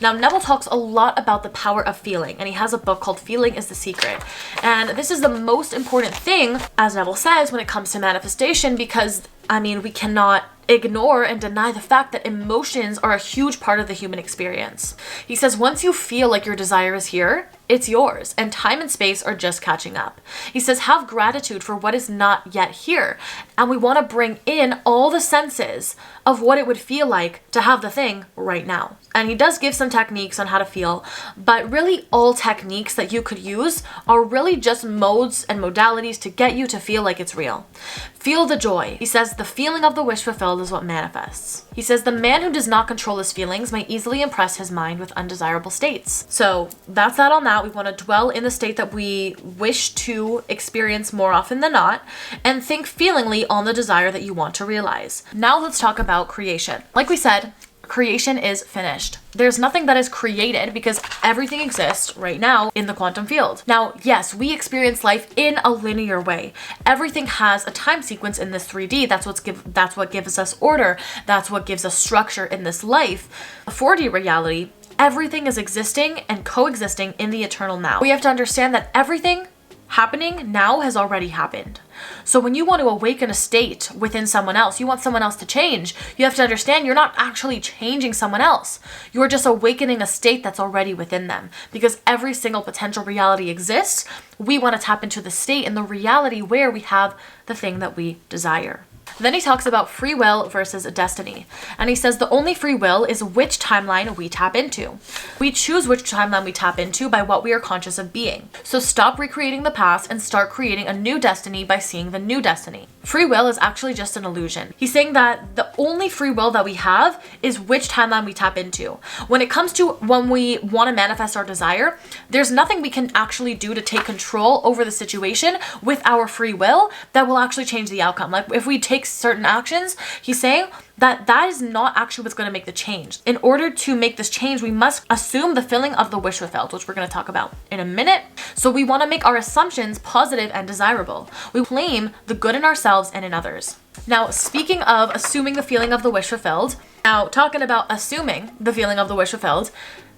[SPEAKER 1] Now, Neville talks a lot about the power of feeling, and he has a book called Feeling is the Secret. And this is the most important thing, as Neville says, when it comes to manifestation, because, we cannot ignore and deny the fact that emotions are a huge part of the human experience. He says once you feel like your desire is here, it's yours, and time and space are just catching up. He says have gratitude for what is not yet here, and we want to bring in all the senses of what it would feel like to have the thing right now. And he does give some techniques on how to feel, but really all techniques that you could use are really just modes and modalities to get you to feel like it's real. Feel the joy. He says the feeling of the wish fulfilled is what manifests. He says the man who does not control his feelings may easily impress his mind with undesirable states. So that's that on that. We want to dwell in the state that we wish to experience more often than not, and think feelingly on the desire that you want to realize. Now let's talk about creation. Like we said, creation is finished. There's nothing that is created because everything exists right now in the quantum field. Now, yes, we experience life in a linear way. Everything has a time sequence in this 3D. That's what gives us order. That's what gives us structure in this life. A 4D reality, everything is existing and coexisting in the eternal now. We have to understand that everything happening now has already happened. So when you want to awaken a state within someone else, you want someone else to change, you have to understand you're not actually changing someone else. You're just awakening a state that's already within them. Because every single potential reality exists, we want to tap into the state and the reality where we have the thing that we desire. Then he talks about free will versus destiny. And he says the only free will is which timeline we tap into. We choose which timeline we tap into by what we are conscious of being. So stop recreating the past and start creating a new destiny by seeing the new destiny. Free will is actually just an illusion. He's saying that the only free will that we have is which timeline we tap into. When it comes to when we want to manifest our desire, there's nothing we can actually do to take control over the situation with our free will that will actually change the outcome. Like if we take certain actions, he's saying that is not actually what's going to make the change. In order to make this change, we must assume the feeling of the wish fulfilled, which we're going to talk about in a minute. So we want to make our assumptions positive and desirable. We claim the good in ourselves and in others. Now, speaking of assuming the feeling of the wish fulfilled, now talking about assuming the feeling of the wish fulfilled,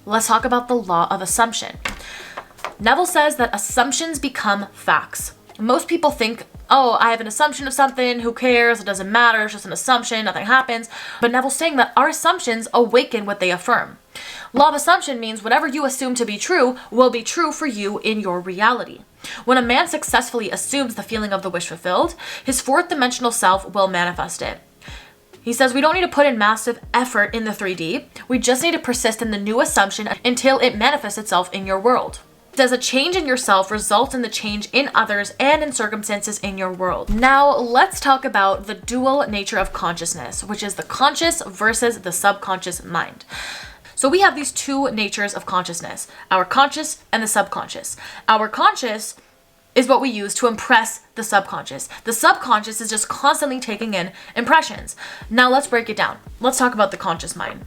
[SPEAKER 1] let's talk about the law of assumption. Neville says that assumptions become facts. Most people think, oh, I have an assumption of something, who cares, it doesn't matter, it's just an assumption, nothing happens. But Neville's saying that our assumptions awaken what they affirm. Law of assumption means whatever you assume to be true will be true for you in your reality. When a man successfully assumes the feeling of the wish fulfilled, his fourth dimensional self will manifest it. He says we don't need to put in massive effort in the 3D, we just need to persist in the new assumption until it manifests itself in your world. Does a change in yourself result in the change in others and in circumstances in your world? Now, let's talk about the dual nature of consciousness, which is the conscious versus the subconscious mind. So we have these two natures of consciousness, our conscious and the subconscious. Our conscious is what we use to impress the subconscious. The subconscious is just constantly taking in impressions. Now let's break it down. Let's talk about the conscious mind.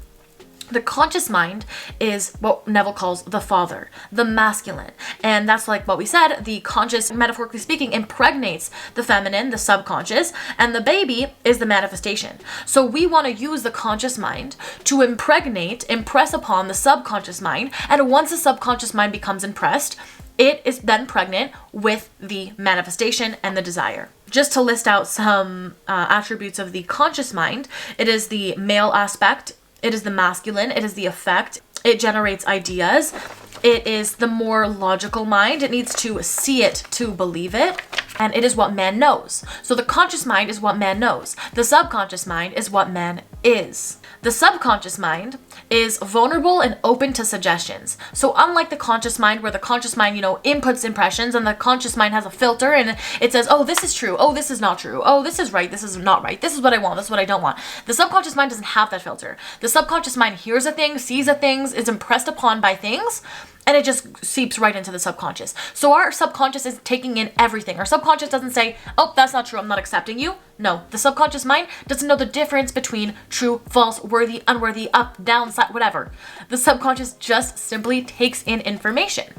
[SPEAKER 1] The conscious mind is what Neville calls the father, the masculine. And that's like what we said, the conscious, metaphorically speaking, impregnates the feminine, the subconscious, and the baby is the manifestation. So we want to use the conscious mind to impress upon the subconscious mind. And once the subconscious mind becomes impressed, it is then pregnant with the manifestation and the desire. Just to list out some attributes of the conscious mind, it is the male aspect, it is the masculine, it is the effect, it generates ideas, it is the more logical mind, it needs to see it to believe it, and it is what man knows. So the conscious mind is what man knows. The subconscious mind is what man is. The subconscious mind is vulnerable and open to suggestions. So unlike the conscious mind, where the conscious mind, inputs impressions, and the conscious mind has a filter and it says, oh, this is true, oh, this is not true, oh, this is right, this is not right, this is what I want, this is what I don't want. The subconscious mind doesn't have that filter. The subconscious mind hears a thing, sees a thing, is impressed upon by things, and it just seeps right into the subconscious. So our subconscious is taking in everything. Our subconscious doesn't say, oh, that's not true, I'm not accepting you. No, the subconscious mind doesn't know the difference between true, false, worthy, unworthy, up, down, side, whatever. The subconscious just simply takes in information.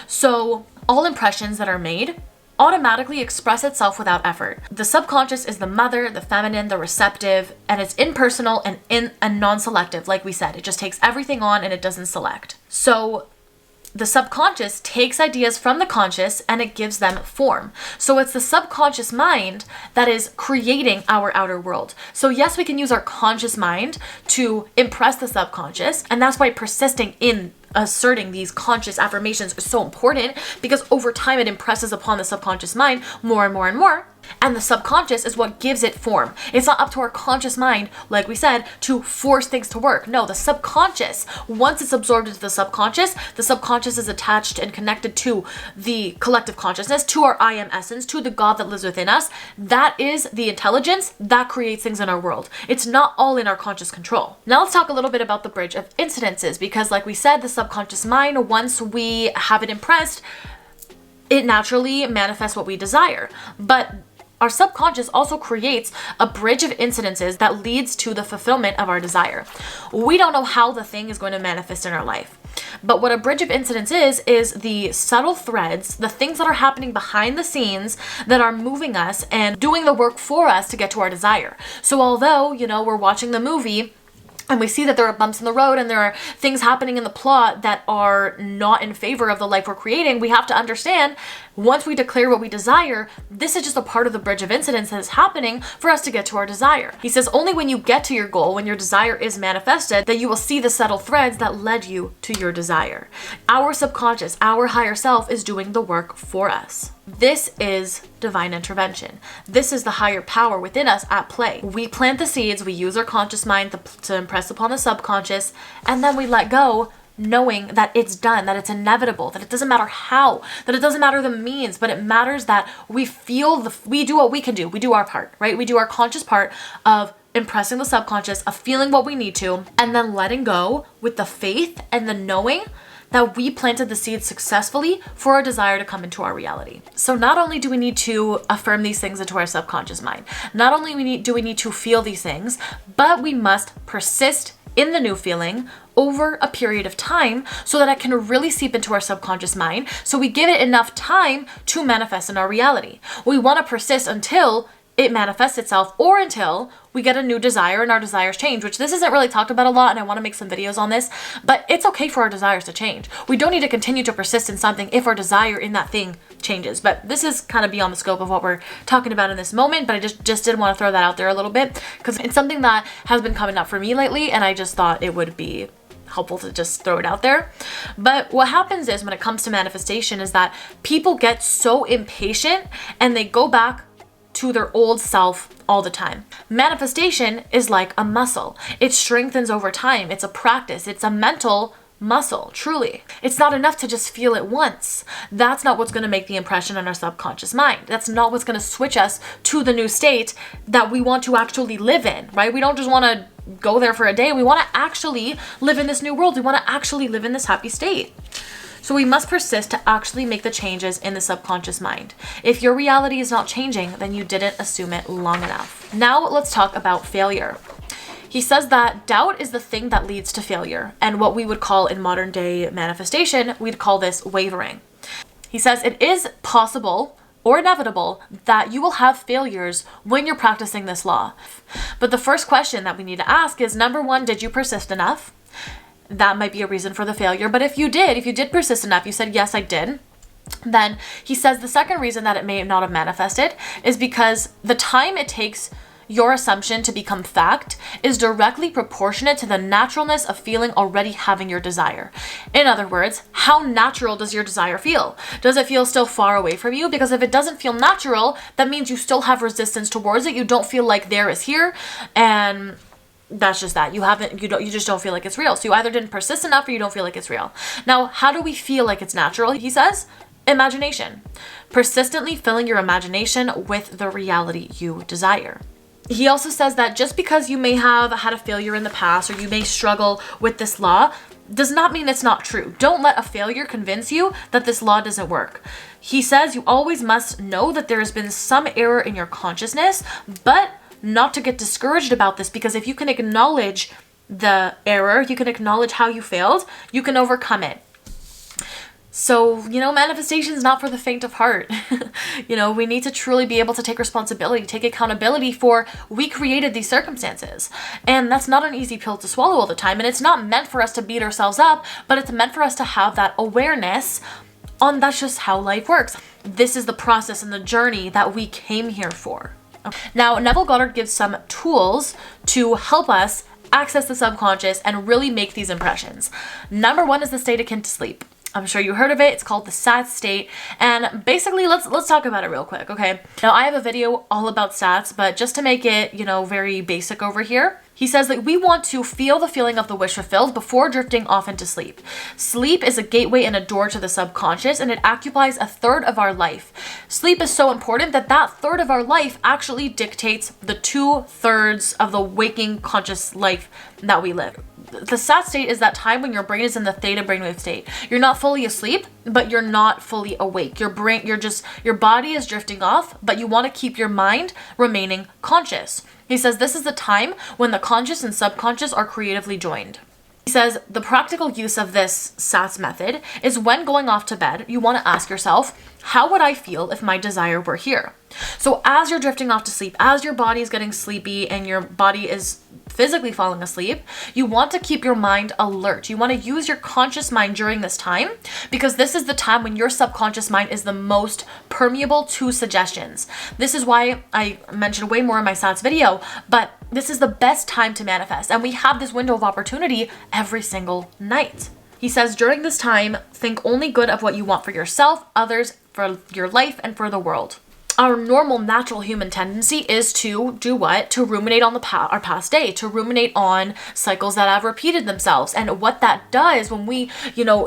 [SPEAKER 1] So all impressions that are made automatically express itself without effort. The subconscious is the mother, the feminine, the receptive, and it's impersonal and non-selective. Like we said, it just takes everything on and it doesn't select. So the subconscious takes ideas from the conscious and it gives them form. So it's the subconscious mind that is creating our outer world. So yes, we can use our conscious mind to impress the subconscious, and that's why persisting in asserting these conscious affirmations is so important, because over time it impresses upon the subconscious mind more and more and more. And the subconscious is what gives it form. It's not up to our conscious mind, like we said, to force things to work. No, the subconscious, once it's absorbed into the subconscious is attached and connected to the collective consciousness, to our I am essence, to the God that lives within us. That is the intelligence that creates things in our world. It's not all in our conscious control. Now let's talk a little bit about the bridge of incidences, because like we said, the subconscious mind, once we have it impressed, it naturally manifests what we desire. But Our subconscious also creates a bridge of incidences that leads to the fulfillment of our desire. We don't know how the thing is going to manifest in our life. But what a bridge of incidents is the subtle threads, the things that are happening behind the scenes that are moving us and doing the work for us to get to our desire. So although, we're watching the movie and we see that there are bumps in the road and there are things happening in the plot that are not in favor of the life we're creating, we have to understand, once we declare what we desire, this is just a part of the bridge of incidents that is happening for us to get to our desire. He says only when you get to your goal, when your desire is manifested, that you will see the subtle threads that led you to your desire. Our subconscious, our higher self, is doing the work for us. This is divine intervention. This is the higher power within us at play. We plant the seeds, we use our conscious mind to impress upon the subconscious, and then we let go, knowing that it's done, that it's inevitable, that it doesn't matter how, that it doesn't matter the means, but it matters that we do what we can do. We do our part, right? We do our conscious part of impressing the subconscious, of feeling what we need to, and then letting go with the faith and the knowing that we planted the seeds successfully for our desire to come into our reality. So not only do we need to affirm these things into our subconscious mind, not only do we need to feel these things, but we must persist in the new feeling over a period of time so that it can really seep into our subconscious mind, so we give it enough time to manifest in our reality. We want to persist until it manifests itself, or until we get a new desire and our desires change, which this isn't really talked about a lot, and I want to make some videos on this, but it's okay for our desires to change. We don't need to continue to persist in something if our desire in that thing changes, but this is kind of beyond the scope of what we're talking about in this moment, but I just did want to throw that out there a little bit, because it's something that has been coming up for me lately, and I just thought it would be helpful to just throw it out there. But what happens is, when it comes to manifestation, is that people get so impatient and they go back to their old self all the time. Manifestation is like a muscle. It strengthens over time. It's a practice. It's a mental muscle, truly. It's not enough to just feel it once. That's not what's going to make the impression on our subconscious mind. That's not what's going to switch us to the new state that we want to actually live in, right? We don't just want to go there for a day. We want to actually live in this new world. We want to actually live in this happy state. So we must persist to actually make the changes in the subconscious mind. If your reality is not changing, then you didn't assume it long enough. Now let's talk about failure. He says that doubt is the thing that leads to failure, and what we would call in modern day manifestation, we'd call this wavering. He says it is possible or inevitable that you will have failures when you're practicing this law. But the first question that we need to ask is, number one, did you persist enough? That might be a reason for the failure. But if you did persist enough, you said, yes, I did, then he says the second reason that it may not have manifested is because the time it takes your assumption to become fact is directly proportionate to the naturalness of feeling already having your desire. In other words, how natural does your desire feel? Does it feel still far away from you? Because if it doesn't feel natural, that means you still have resistance towards it. You don't feel like there is here, and that's just that. You just don't feel like it's real. So you either didn't persist enough or you don't feel like it's real. Now, how do we feel like it's natural? He says, imagination. Persistently filling your imagination with the reality you desire. He also says that just because you may have had a failure in the past, or you may struggle with this law, does not mean it's not true. Don't let a failure convince you that this law doesn't work. He says you always must know that there has been some error in your consciousness, but not to get discouraged about this, because if you can acknowledge the error, you can acknowledge how you failed, you can overcome it. So, manifestation is not for the faint of heart. We need to truly be able to take responsibility, take accountability for we created these circumstances. And that's not an easy pill to swallow all the time. And it's not meant for us to beat ourselves up, but it's meant for us to have that awareness on that's just how life works. This is the process and the journey that we came here for. Now, Neville Goddard gives some tools to help us access the subconscious and really make these impressions. Number one is the state akin to sleep. I'm sure you heard of it. It's called the SAT state. And basically, let's talk about it real quick, okay? Now, I have a video all about SATs, but just to make it, very basic over here, he says that we want to feel the feeling of the wish fulfilled before drifting off into sleep. Sleep is a gateway and a door to the subconscious, and it occupies a third of our life. Sleep is so important that third of our life actually dictates the 2/3 of the waking conscious life that we live. the sat state is that time when your brain is in the theta brainwave state. You're not fully asleep, but you're not fully awake. Your body is drifting off, but you want to keep your mind remaining conscious. He says this is the time when the conscious and subconscious are creatively joined. He says the practical use of this SATS method is when going off to bed, you want to ask yourself, how would I feel if my desire were here? So as you're drifting off to sleep, as your body is getting sleepy and your body is physically falling asleep, you want to keep your mind alert. You want to use your conscious mind during this time, because this is the time when your subconscious mind is the most permeable to suggestions. This is why I mentioned way more in my SATS video, but this is the best time to manifest. And we have this window of opportunity every single night. He says during this time, think only good of what you want for yourself, others, for your life, and for the world. Our normal natural human tendency is to do what? To ruminate on our past day, to ruminate on cycles that have repeated themselves. And what that does when we,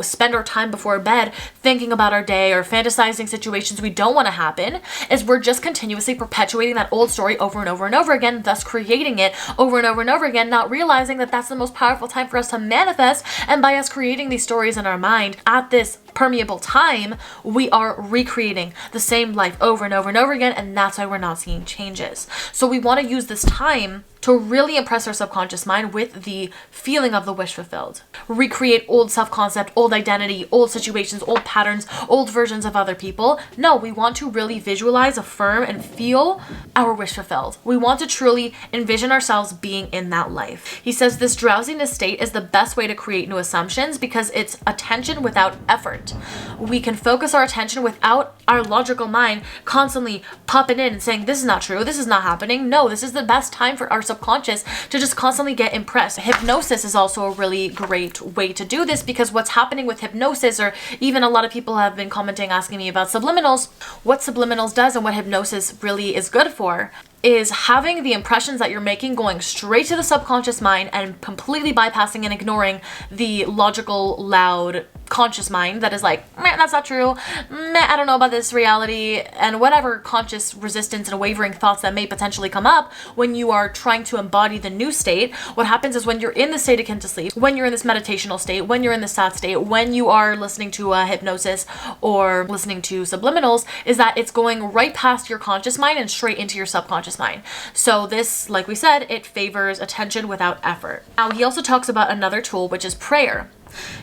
[SPEAKER 1] spend our time before bed thinking about our day or fantasizing situations we don't want to happen, is we're just continuously perpetuating that old story over and over and over again, thus creating it over and over and over again, not realizing that that's the most powerful time for us to manifest. And by us creating these stories in our mind at this permeable time, we are recreating the same life over and over and over again, and that's why we're not seeing changes. So we want to use this time to really impress our subconscious mind with the feeling of the wish fulfilled. Recreate old self-concept, old identity, old situations, old patterns, old versions of other people. No, we want to really visualize, affirm, and feel our wish fulfilled. We want to truly envision ourselves being in that life. He says this drowsiness state is the best way to create new assumptions because it's attention without effort. We can focus our attention without our logical mind constantly popping in and saying, this is not true, this is not happening. No, this is the best time for our subconscious to just constantly get impressed. Hypnosis is also a really great way to do this, because what's happening with hypnosis, or even a lot of people have been commenting asking me about subliminals, what subliminals does and what hypnosis really is good for is having the impressions that you're making going straight to the subconscious mind and completely bypassing and ignoring the logical, loud, conscious mind that is like, meh, that's not true, meh, I don't know about this reality, and whatever conscious resistance and wavering thoughts that may potentially come up when you are trying to embody the new state. What happens is when you're in the state akin to sleep, when you're in this meditational state, when you're in the sat state, when you are listening to hypnosis or listening to subliminals, is that it's going right past your conscious mind and straight into your subconscious mind. So this, like we said, it favors attention without effort. Now, he also talks about another tool, which is prayer.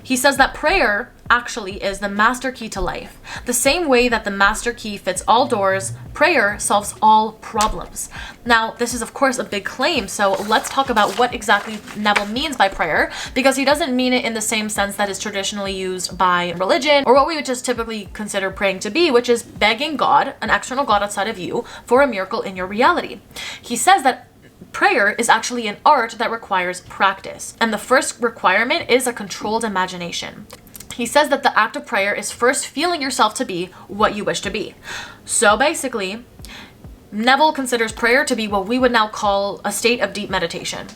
[SPEAKER 1] He says that prayer actually is the master key to life. The same way that the master key fits all doors, prayer solves all problems. Now, this is of course a big claim, so let's talk about what exactly Neville means by prayer, because he doesn't mean it in the same sense that is traditionally used by religion, or what we would just typically consider praying to be, which is begging God, an external God outside of you, for a miracle in your reality. He says that prayer is actually an art that requires practice, and the first requirement is a controlled imagination. He says that the act of prayer is first feeling yourself to be what you wish to be. So basically, Neville considers prayer to be what we would now call a state of deep meditation.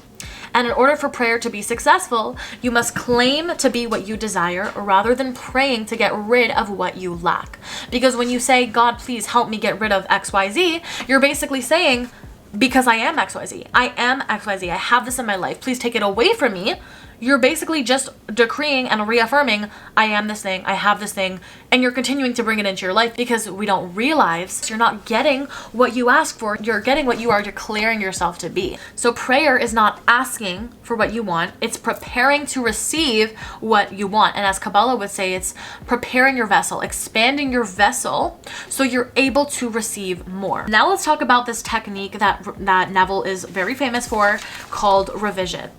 [SPEAKER 1] And in order for prayer to be successful, you must claim to be what you desire rather than praying to get rid of what you lack. Because when you say, God, please help me get rid of XYZ, you're basically saying, because I am XYZ. I am XYZ. I have this in my life. Please take it away from me. You're basically just decreeing and reaffirming, I am this thing, I have this thing, and you're continuing to bring it into your life, because we don't realize you're not getting what you ask for, you're getting what you are declaring yourself to be. So prayer is not asking for what you want, it's preparing to receive what you want. And as Kabbalah would say, it's preparing your vessel, expanding your vessel so you're able to receive more. Now let's talk about this technique that Neville is very famous for, called revision.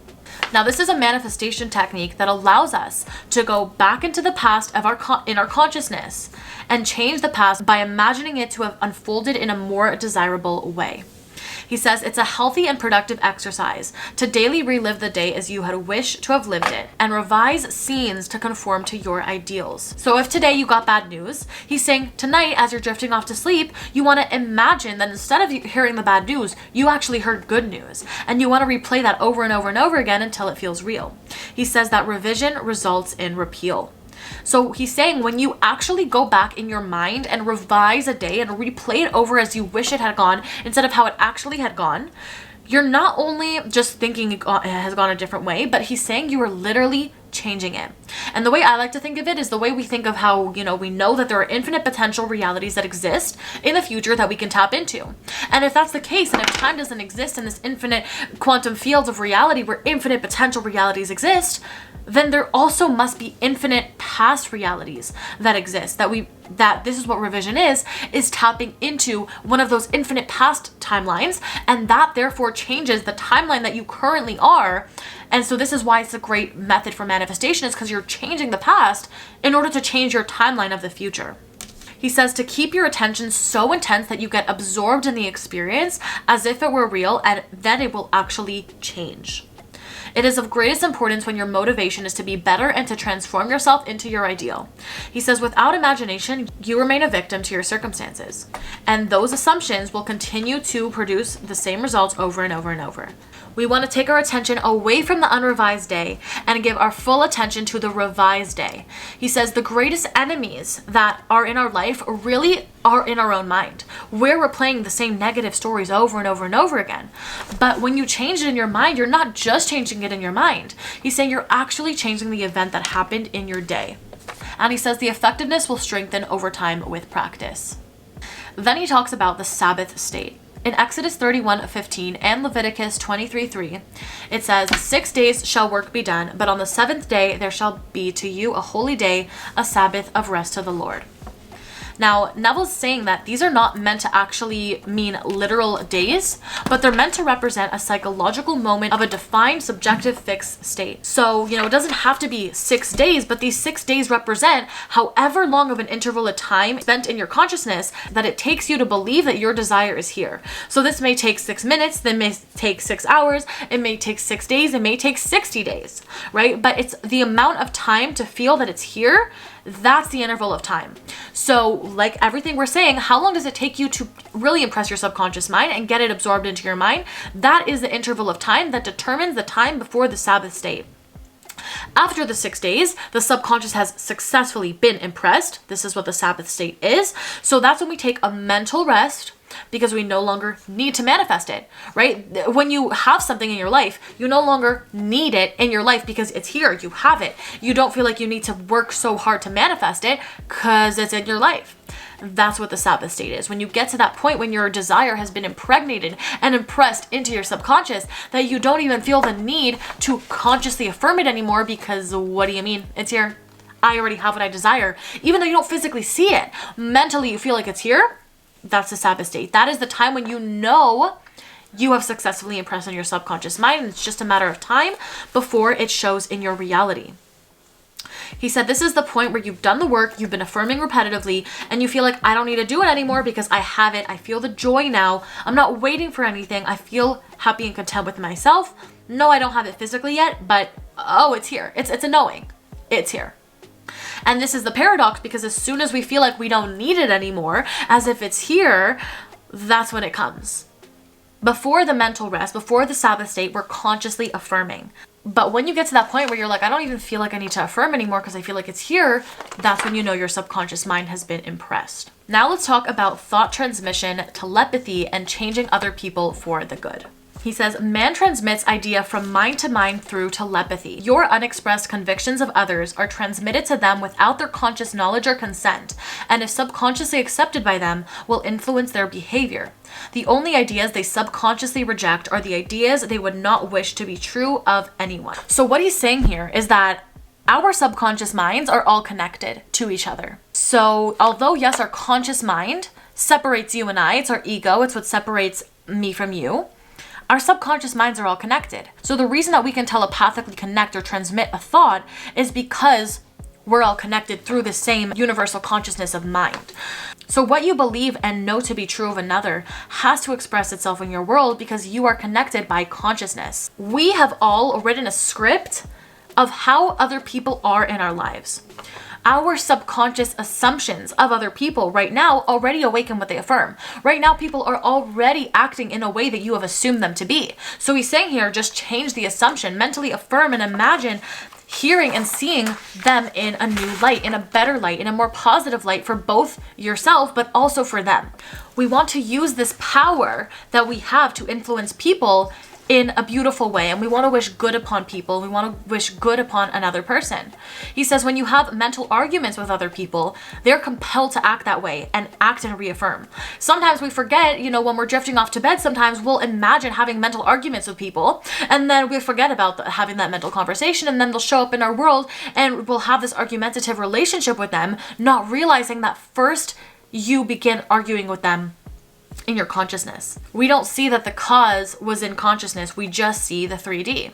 [SPEAKER 1] Now, this is a manifestation technique that allows us to go back into the past of in our consciousness and change the past by imagining it to have unfolded in a more desirable way. He says it's a healthy and productive exercise to daily relive the day as you had wished to have lived it and revise scenes to conform to your ideals. So if today you got bad news, he's saying tonight as you're drifting off to sleep, you want to imagine that instead of hearing the bad news, you actually heard good news. And you want to replay that over and over and over again until it feels real. He says that revision results in repeal. So he's saying when you actually go back in your mind and revise a day and replay it over as you wish it had gone instead of how it actually had gone, you're not only just thinking it has gone a different way, but he's saying you are literally changing it. And the way I like to think of it is the way we think of how, we know that there are infinite potential realities that exist in the future that we can tap into. And if that's the case, and if time doesn't exist in this infinite quantum field of reality where infinite potential realities exist, then there also must be infinite past realities that exist, that this is what revision is tapping into one of those infinite past timelines, and that therefore changes the timeline that you currently are. And so this is why it's a great method for manifestation, is because you're changing the past in order to change your timeline of the future. He says to keep your attention so intense that you get absorbed in the experience as if it were real, and then it will actually change. It is of greatest importance when your motivation is to be better and to transform yourself into your ideal. He says, without imagination, you remain a victim to your circumstances, and those assumptions will continue to produce the same results over and over and over. We want to take our attention away from the unrevised day and give our full attention to the revised day. He says the greatest enemies that are in our life really are in our own mind, where we're playing the same negative stories over and over and over again. But when you change it in your mind, you're not just changing it in your mind. He's saying you're actually changing the event that happened in your day. And he says the effectiveness will strengthen over time with practice. Then he talks about the Sabbath state. In Exodus 31:15 and Leviticus 23:3, it says, 6 days shall work be done, but on the 7th day there shall be to you a holy day, a Sabbath of rest to the Lord. Now, Neville's saying that these are not meant to actually mean literal days, but they're meant to represent a psychological moment of a defined subjective fixed state. So, it doesn't have to be 6 days, but these 6 days represent however long of an interval of time spent in your consciousness that it takes you to believe that your desire is here. So this may take 6 minutes, then may take 6 hours, it may take 6 days, it may take 60 days, right? But it's the amount of time to feel that it's here. That's the interval of time. So like everything we're saying, how long does it take you to really impress your subconscious mind and get it absorbed into your mind? That is the interval of time that determines the time before the Sabbath state. After the 6 days, the subconscious has successfully been impressed. This is what the Sabbath state is. So that's when we take a mental rest, because we no longer need to manifest it, right? When you have something in your life, you no longer need it in your life because it's here, you have it. You don't feel like you need to work so hard to manifest it because it's in your life. That's what the Sabbath state is. When you get to that point when your desire has been impregnated and impressed into your subconscious, that you don't even feel the need to consciously affirm it anymore, because what do you mean? It's here. I already have what I desire. Even though you don't physically see it, mentally you feel like it's here. That's the Sabbath state. That is the time when you know you have successfully impressed on your subconscious mind, and it's just a matter of time before it shows in your reality. He said this is the point where you've done the work, you've been affirming repetitively, and you feel like, I don't need to do it anymore because I have it. I feel the joy now. I'm not waiting for anything. I feel happy and content with myself. No, I don't have it physically yet, but it's here. It's a knowing. It's here. And this is the paradox, because as soon as we feel like we don't need it anymore, as if it's here, that's when it comes. Before the mental rest, before the Sabbath state, we're consciously affirming. But when you get to that point where you're like, I don't even feel like I need to affirm anymore because I feel like it's here, that's when you know your subconscious mind has been impressed. Now let's talk about thought transmission, telepathy, and changing other people for the good. He says, man transmits idea from mind to mind through telepathy. Your unexpressed convictions of others are transmitted to them without their conscious knowledge or consent, and if subconsciously accepted by them, will influence their behavior. The only ideas they subconsciously reject are the ideas they would not wish to be true of anyone. So what he's saying here is that our subconscious minds are all connected to each other. So although, yes, our conscious mind separates you and I, it's our ego, it's what separates me from you, our subconscious minds are all connected. So the reason that we can telepathically connect or transmit a thought is because we're all connected through the same universal consciousness of mind. So what you believe and know to be true of another has to express itself in your world because you are connected by consciousness. We have all written a script of how other people are in our lives. Our subconscious assumptions of other people right now already awaken what they affirm. Right now, people are already acting in a way that you have assumed them to be. So he's saying here, just change the assumption, mentally affirm and imagine hearing and seeing them in a new light, in a better light, in a more positive light for both yourself, but also for them. We want to use this power that we have to influence people in a beautiful way, and we want to wish good upon people. We want to wish good upon another person. He says when you have mental arguments with other people, they're compelled to act that way and act and reaffirm. Sometimes we forget, when we're drifting off to bed, sometimes we'll imagine having mental arguments with people, and then we forget about having that mental conversation, and then they'll show up in our world and we'll have this argumentative relationship with them, not realizing that first you begin arguing with them in your consciousness. We don't see that the cause was in consciousness. We just see the 3D.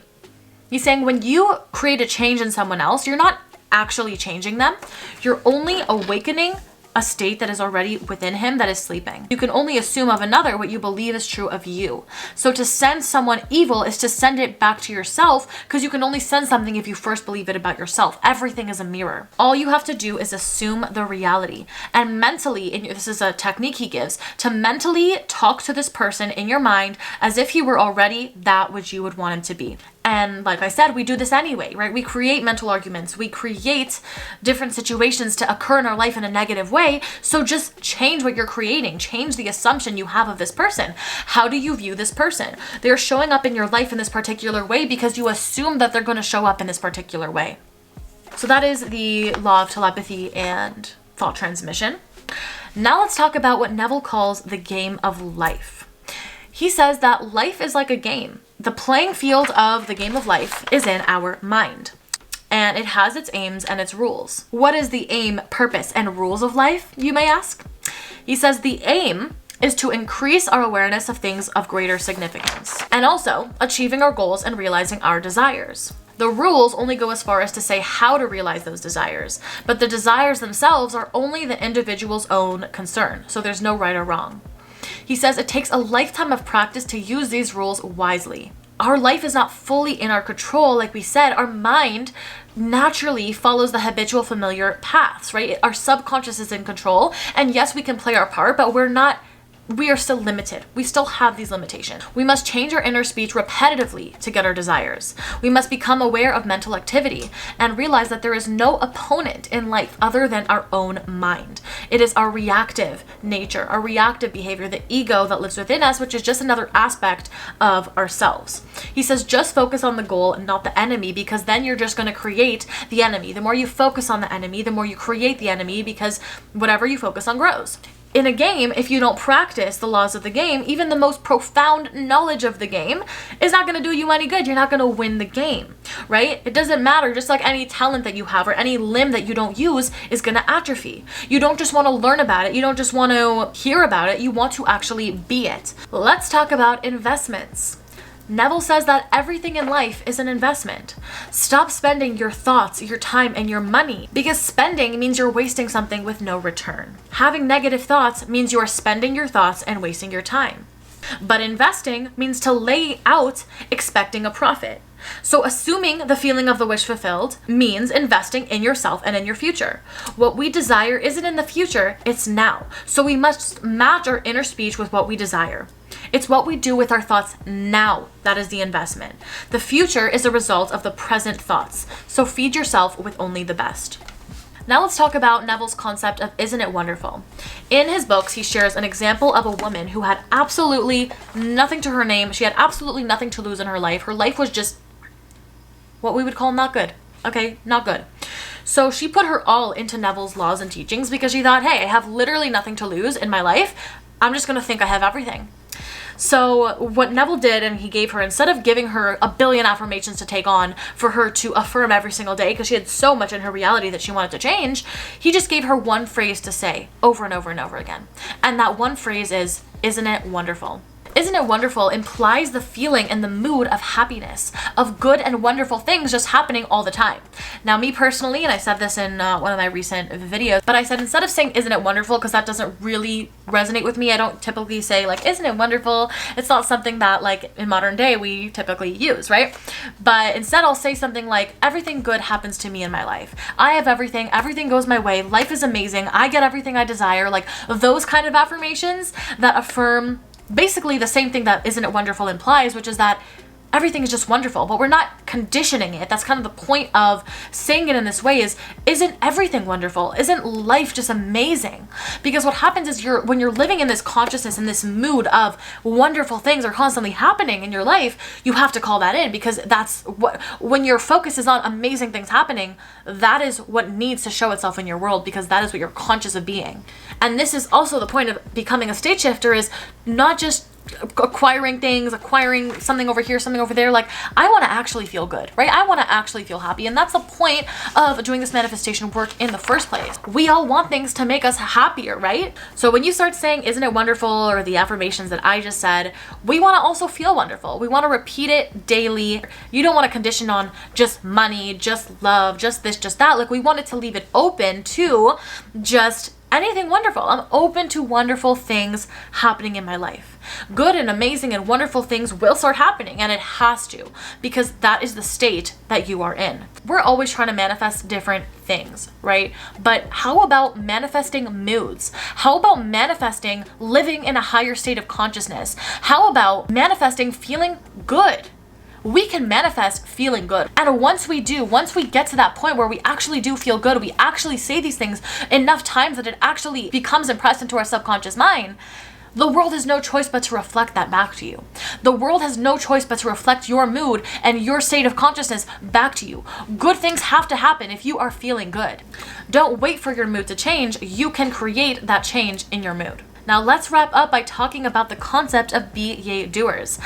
[SPEAKER 1] He's saying when you create a change in someone else, you're not actually changing them. You're only awakening a state that is already within him that is sleeping. You can only assume of another what you believe is true of you. So to send someone evil is to send it back to yourself, because you can only send something if you first believe it about yourself. Everything is a mirror. All you have to do is assume the reality. And mentally, this is a technique he gives, to mentally talk to this person in your mind as if he were already that which you would want him to be. And like I said, we do this anyway, right? We create mental arguments. We create different situations to occur in our life in a negative way. So just change what you're creating. Change the assumption you have of this person. How do you view this person? They're showing up in your life in this particular way because you assume that they're going to show up in this particular way. So that is the law of telepathy and thought transmission. Now let's talk about what Neville calls the game of life. He says that life is like a game. The playing field of the game of life is in our mind, and it has its aims and its rules. What is the aim, purpose, and rules of life, you may ask? He says the aim is to increase our awareness of things of greater significance, and also achieving our goals and realizing our desires. The rules only go as far as to say how to realize those desires, but the desires themselves are only the individual's own concern, so there's no right or wrong. He says it takes a lifetime of practice to use these rules wisely. Our life is not fully in our control. Like we said, our mind naturally follows the habitual familiar paths, right? Our subconscious is in control. And yes, we can play our part, but we are still limited. We still have these limitations. We must change our inner speech repetitively to get our desires. We must become aware of mental activity and realize that there is no opponent in life other than our own mind. It is our reactive nature, our reactive behavior, the ego that lives within us, which is just another aspect of ourselves. He says just focus on the goal and not the enemy, because then you're just going to create the enemy. The more you focus on the enemy, the more you create the enemy, because whatever you focus on grows. In a game, if you don't practice the laws of the game, even the most profound knowledge of the game is not going to do you any good. You're not going to win the game, right? It doesn't matter. Just like any talent that you have or any limb that you don't use is going to atrophy. You don't just want to learn about it. You don't just want to hear about it. You want to actually be it. Let's talk about investments. Neville says that everything in life is an investment. Stop spending your thoughts, your time, and your money, because spending means you're wasting something with no return. Having negative thoughts means you are spending your thoughts and wasting your time. But investing means to lay out expecting a profit. So assuming the feeling of the wish fulfilled means investing in yourself and in your future. What we desire isn't in the future, it's now. So we must match our inner speech with what we desire. It's what we do with our thoughts now that is the investment. The future is a result of the present thoughts. So feed yourself with only the best. Now let's talk about Neville's concept of isn't it wonderful? In his books, he shares an example of a woman who had absolutely nothing to her name. She had absolutely nothing to lose in her life. Her life was just what we would call not good. Okay, not good. So she put her all into Neville's laws and teachings because she thought, hey, I have literally nothing to lose in my life. I'm just going to think I have everything. So what Neville did, and he gave her, instead of giving her a billion affirmations to take on for her to affirm every single day, because she had so much in her reality that she wanted to change, he just gave her one phrase to say over and over and over again. And that one phrase is, isn't it wonderful? Isn't it wonderful implies the feeling and the mood of happiness, of good and wonderful things just happening all the time. Now, me personally, and I said this in one of my recent videos, but I said instead of saying, isn't it wonderful, because that doesn't really resonate with me, I don't typically say like, isn't it wonderful? It's not something that like in modern day we typically use, right? But instead I'll say something like, everything good happens to me in my life. I have everything goes my way, life is amazing, I get everything I desire, like those kind of affirmations that affirm basically the same thing that isn't it wonderful implies, which is that everything is just wonderful, but we're not conditioning it. That's kind of the point of saying it in this way is, isn't everything wonderful? Isn't life just amazing? Because what happens is when you're living in this consciousness, in this mood of wonderful things are constantly happening in your life, you have to call that in, because that's what, when your focus is on amazing things happening, that is what needs to show itself in your world, because that is what you're conscious of being. And this is also the point of becoming a state shifter, is not just acquiring things, acquiring something over here, something over there. Like, I want to actually feel good, right? I want to actually feel happy. And that's the point of doing this manifestation work in the first place. We all want things to make us happier, right? So when you start saying, isn't it wonderful, or the affirmations that I just said, we want to also feel wonderful. We want to repeat it daily. You don't want to condition on just money, just love, just this, just that. Like, we wanted to leave it open to just anything wonderful. I'm open to wonderful things happening in my life. Good and amazing and wonderful things will start happening, and it has to, because that is the state that you are in. We're always trying to manifest different things, right? But how about manifesting moods? How about manifesting living in a higher state of consciousness? How about manifesting feeling good? We can manifest feeling good. And once we get to that point where we actually do feel good, we actually say these things enough times that it actually becomes impressed into our subconscious mind, the world has no choice but to reflect that back to you. The world has no choice but to reflect your mood and your state of consciousness back to you. Good things have to happen if you are feeling good. Don't wait for your mood to change. You can create that change in your mood. Now let's wrap up by talking about the concept of Ye Doers.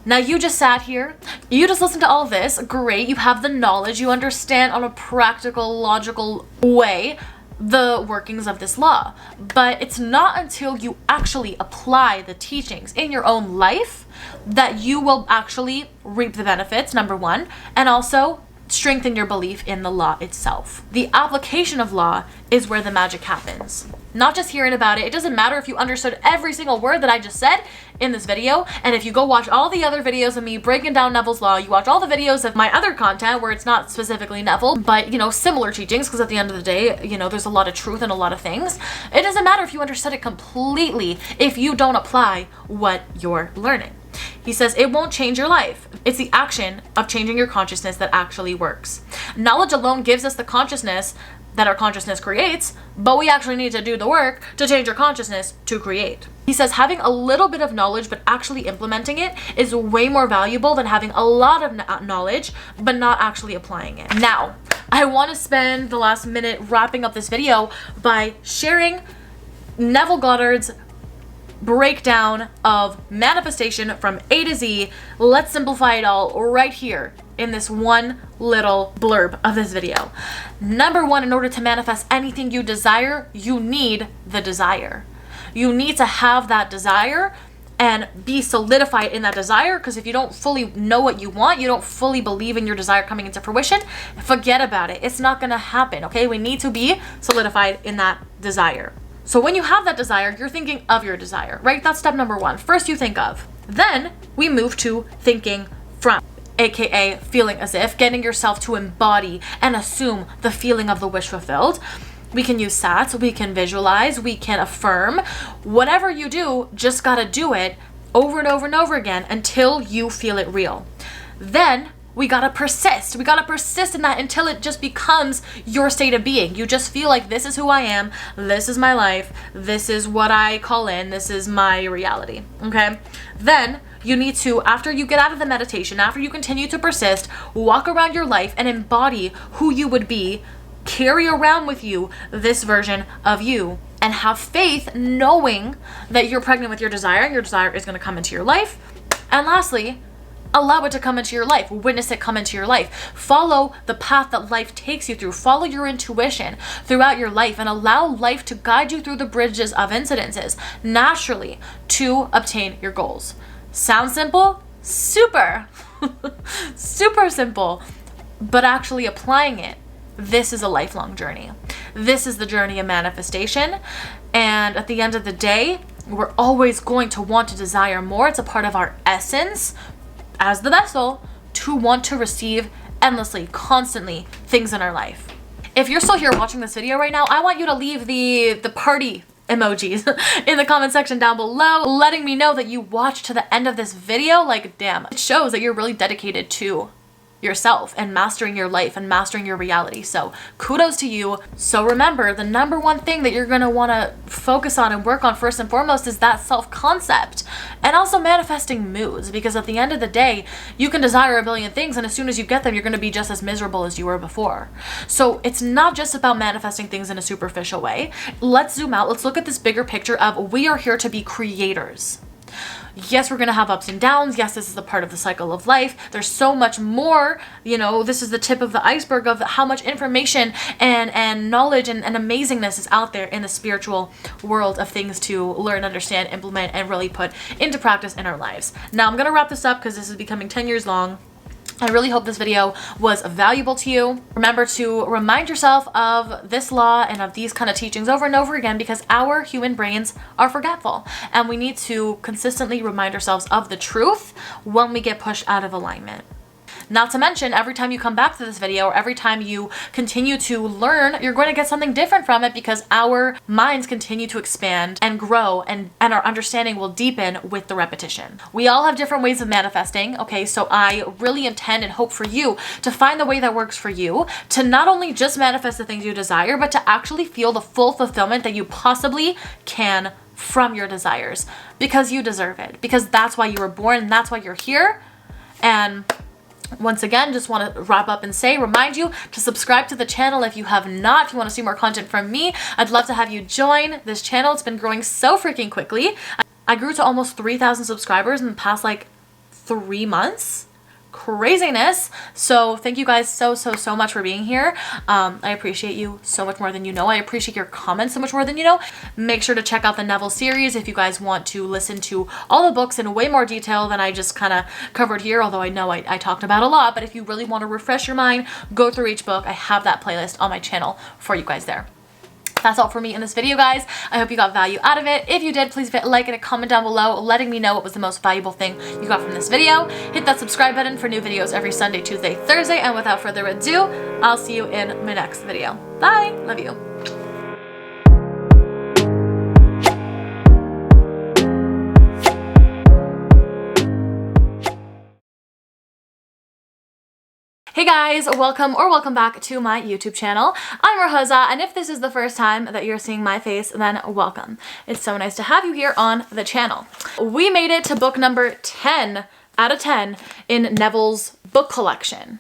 [SPEAKER 1] Now you just sat here, you just listened to all this, great, you have the knowledge, you understand on a practical, logical way the workings of this law. But it's not until you actually apply the teachings in your own life that you will actually reap the benefits, number one, and also strengthen your belief in the law itself. The application of law is where the magic happens. Not just hearing about it. It doesn't matter if you understood every single word that I just said in this video, and if you go watch all the other videos of me breaking down Neville's law, you watch all the videos of my other content where it's not specifically Neville, but, you know, similar teachings, because at the end of the day, you know, there's a lot of truth in a lot of things. It doesn't matter if you understood it completely if you don't apply what you're learning. He says it won't change your life. It's the action of changing your consciousness that actually works. Knowledge alone gives us the consciousness that our consciousness creates, but we actually need to do the work to change our consciousness to create. He says having a little bit of knowledge but actually implementing it is way more valuable than having a lot of knowledge but not actually applying it. Now, I want to spend the last minute wrapping up this video by sharing Neville Goddard's breakdown of manifestation from A to Z. Let's simplify it all right here in this one little blurb of this video. Number one, in order to manifest anything you desire, you need the desire. You need to have that desire and be solidified in that desire, because if you don't fully know what you want, you don't fully believe in your desire coming into fruition, forget about it. It's not gonna happen, okay? We need to be solidified in that desire. So when you have that desire, you're thinking of your desire, right? That's step number one. First you think of. Then we move to thinking from, aka feeling as if, getting yourself to embody and assume the feeling of the wish fulfilled. We can use SATs, we can visualize, we can affirm. Whatever you do, just gotta do it over and over and over again until you feel it real. Then we gotta persist. We gotta persist in that until it just becomes your state of being. You just feel like this is who I am, this is my life, this is what I call in, this is my reality, okay? Then you need to, after you get out of the meditation, after you continue to persist, walk around your life and embody who you would be, carry around with you this version of you, and have faith knowing that you're pregnant with your desire and your desire is gonna come into your life. And lastly, allow it to come into your life. Witness it come into your life. Follow the path that life takes you through. Follow your intuition throughout your life and allow life to guide you through the bridges of incidences naturally to obtain your goals. Sounds simple? Super. Super simple. But actually applying it, this is a lifelong journey. This is the journey of manifestation. And at the end of the day, we're always going to want to desire more. It's a part of our essence as the vessel to want to receive endlessly, constantly things in our life. If you're still here watching this video right now, I want you to leave the party emojis in the comment section down below, letting me know that you watched to the end of this video. Like, damn, it shows that you're really dedicated to yourself and mastering your life and mastering your reality. So kudos to you. So remember, the number one thing that you're going to want to focus on and work on first and foremost is that self-concept, and also manifesting moods, because at the end of the day, you can desire a billion things, and as soon as you get them, you're going to be just as miserable as you were before. So it's not just about manifesting things in a superficial way. Let's zoom out. Let's look at this bigger picture of we are here to be creators. Yes, we're going to have ups and downs. Yes, this is a part of the cycle of life. There's so much more, you know, this is the tip of the iceberg of how much information and knowledge and amazingness is out there in the spiritual world of things to learn, understand, implement, and really put into practice in our lives. Now, I'm going to wrap this up because this is becoming 10 years long. I really hope this video was valuable to you. Remember to remind yourself of this law and of these kind of teachings over and over again, because our human brains are forgetful, and we need to consistently remind ourselves of the truth when we get pushed out of alignment. Not to mention, every time you come back to this video or every time you continue to learn, you're going to get something different from it, because our minds continue to expand and grow, and our understanding will deepen with the repetition. We all have different ways of manifesting, okay? So I really intend and hope for you to find the way that works for you, to not only just manifest the things you desire, but to actually feel the full fulfillment that you possibly can from your desires, because you deserve it, because that's why you were born and that's why you're here. And once again, just want to wrap up and remind you to subscribe to the channel if you have not. If you want to see more content from me, I'd love to have you join this channel. It's been growing so freaking quickly. I grew to almost 3,000 subscribers in the past like 3 months. Craziness. So thank you guys so much for being here. I appreciate you so much more than you know. I appreciate your comments so much more than you know. Make sure to check out the Neville series if you guys want to listen to all the books in way more detail than I just kind of covered here, although I know I talked about a lot. But if you really want to refresh your mind, go through each book. I have that playlist on my channel for you guys there. That's all for me in this video, guys. I hope you got value out of it. If you did, please hit like and a comment down below letting me know what was the most valuable thing you got from this video. Hit that subscribe button for new videos every Sunday, Tuesday, Thursday, and without further ado, I'll see you in my next video. Bye! Love you. Hey guys, welcome back to my YouTube channel. I'm Rosa, and if this is the first time that you're seeing my face, then welcome. It's so nice to have you here on the channel. We made it to book number 10 out of 10 in Neville's book collection.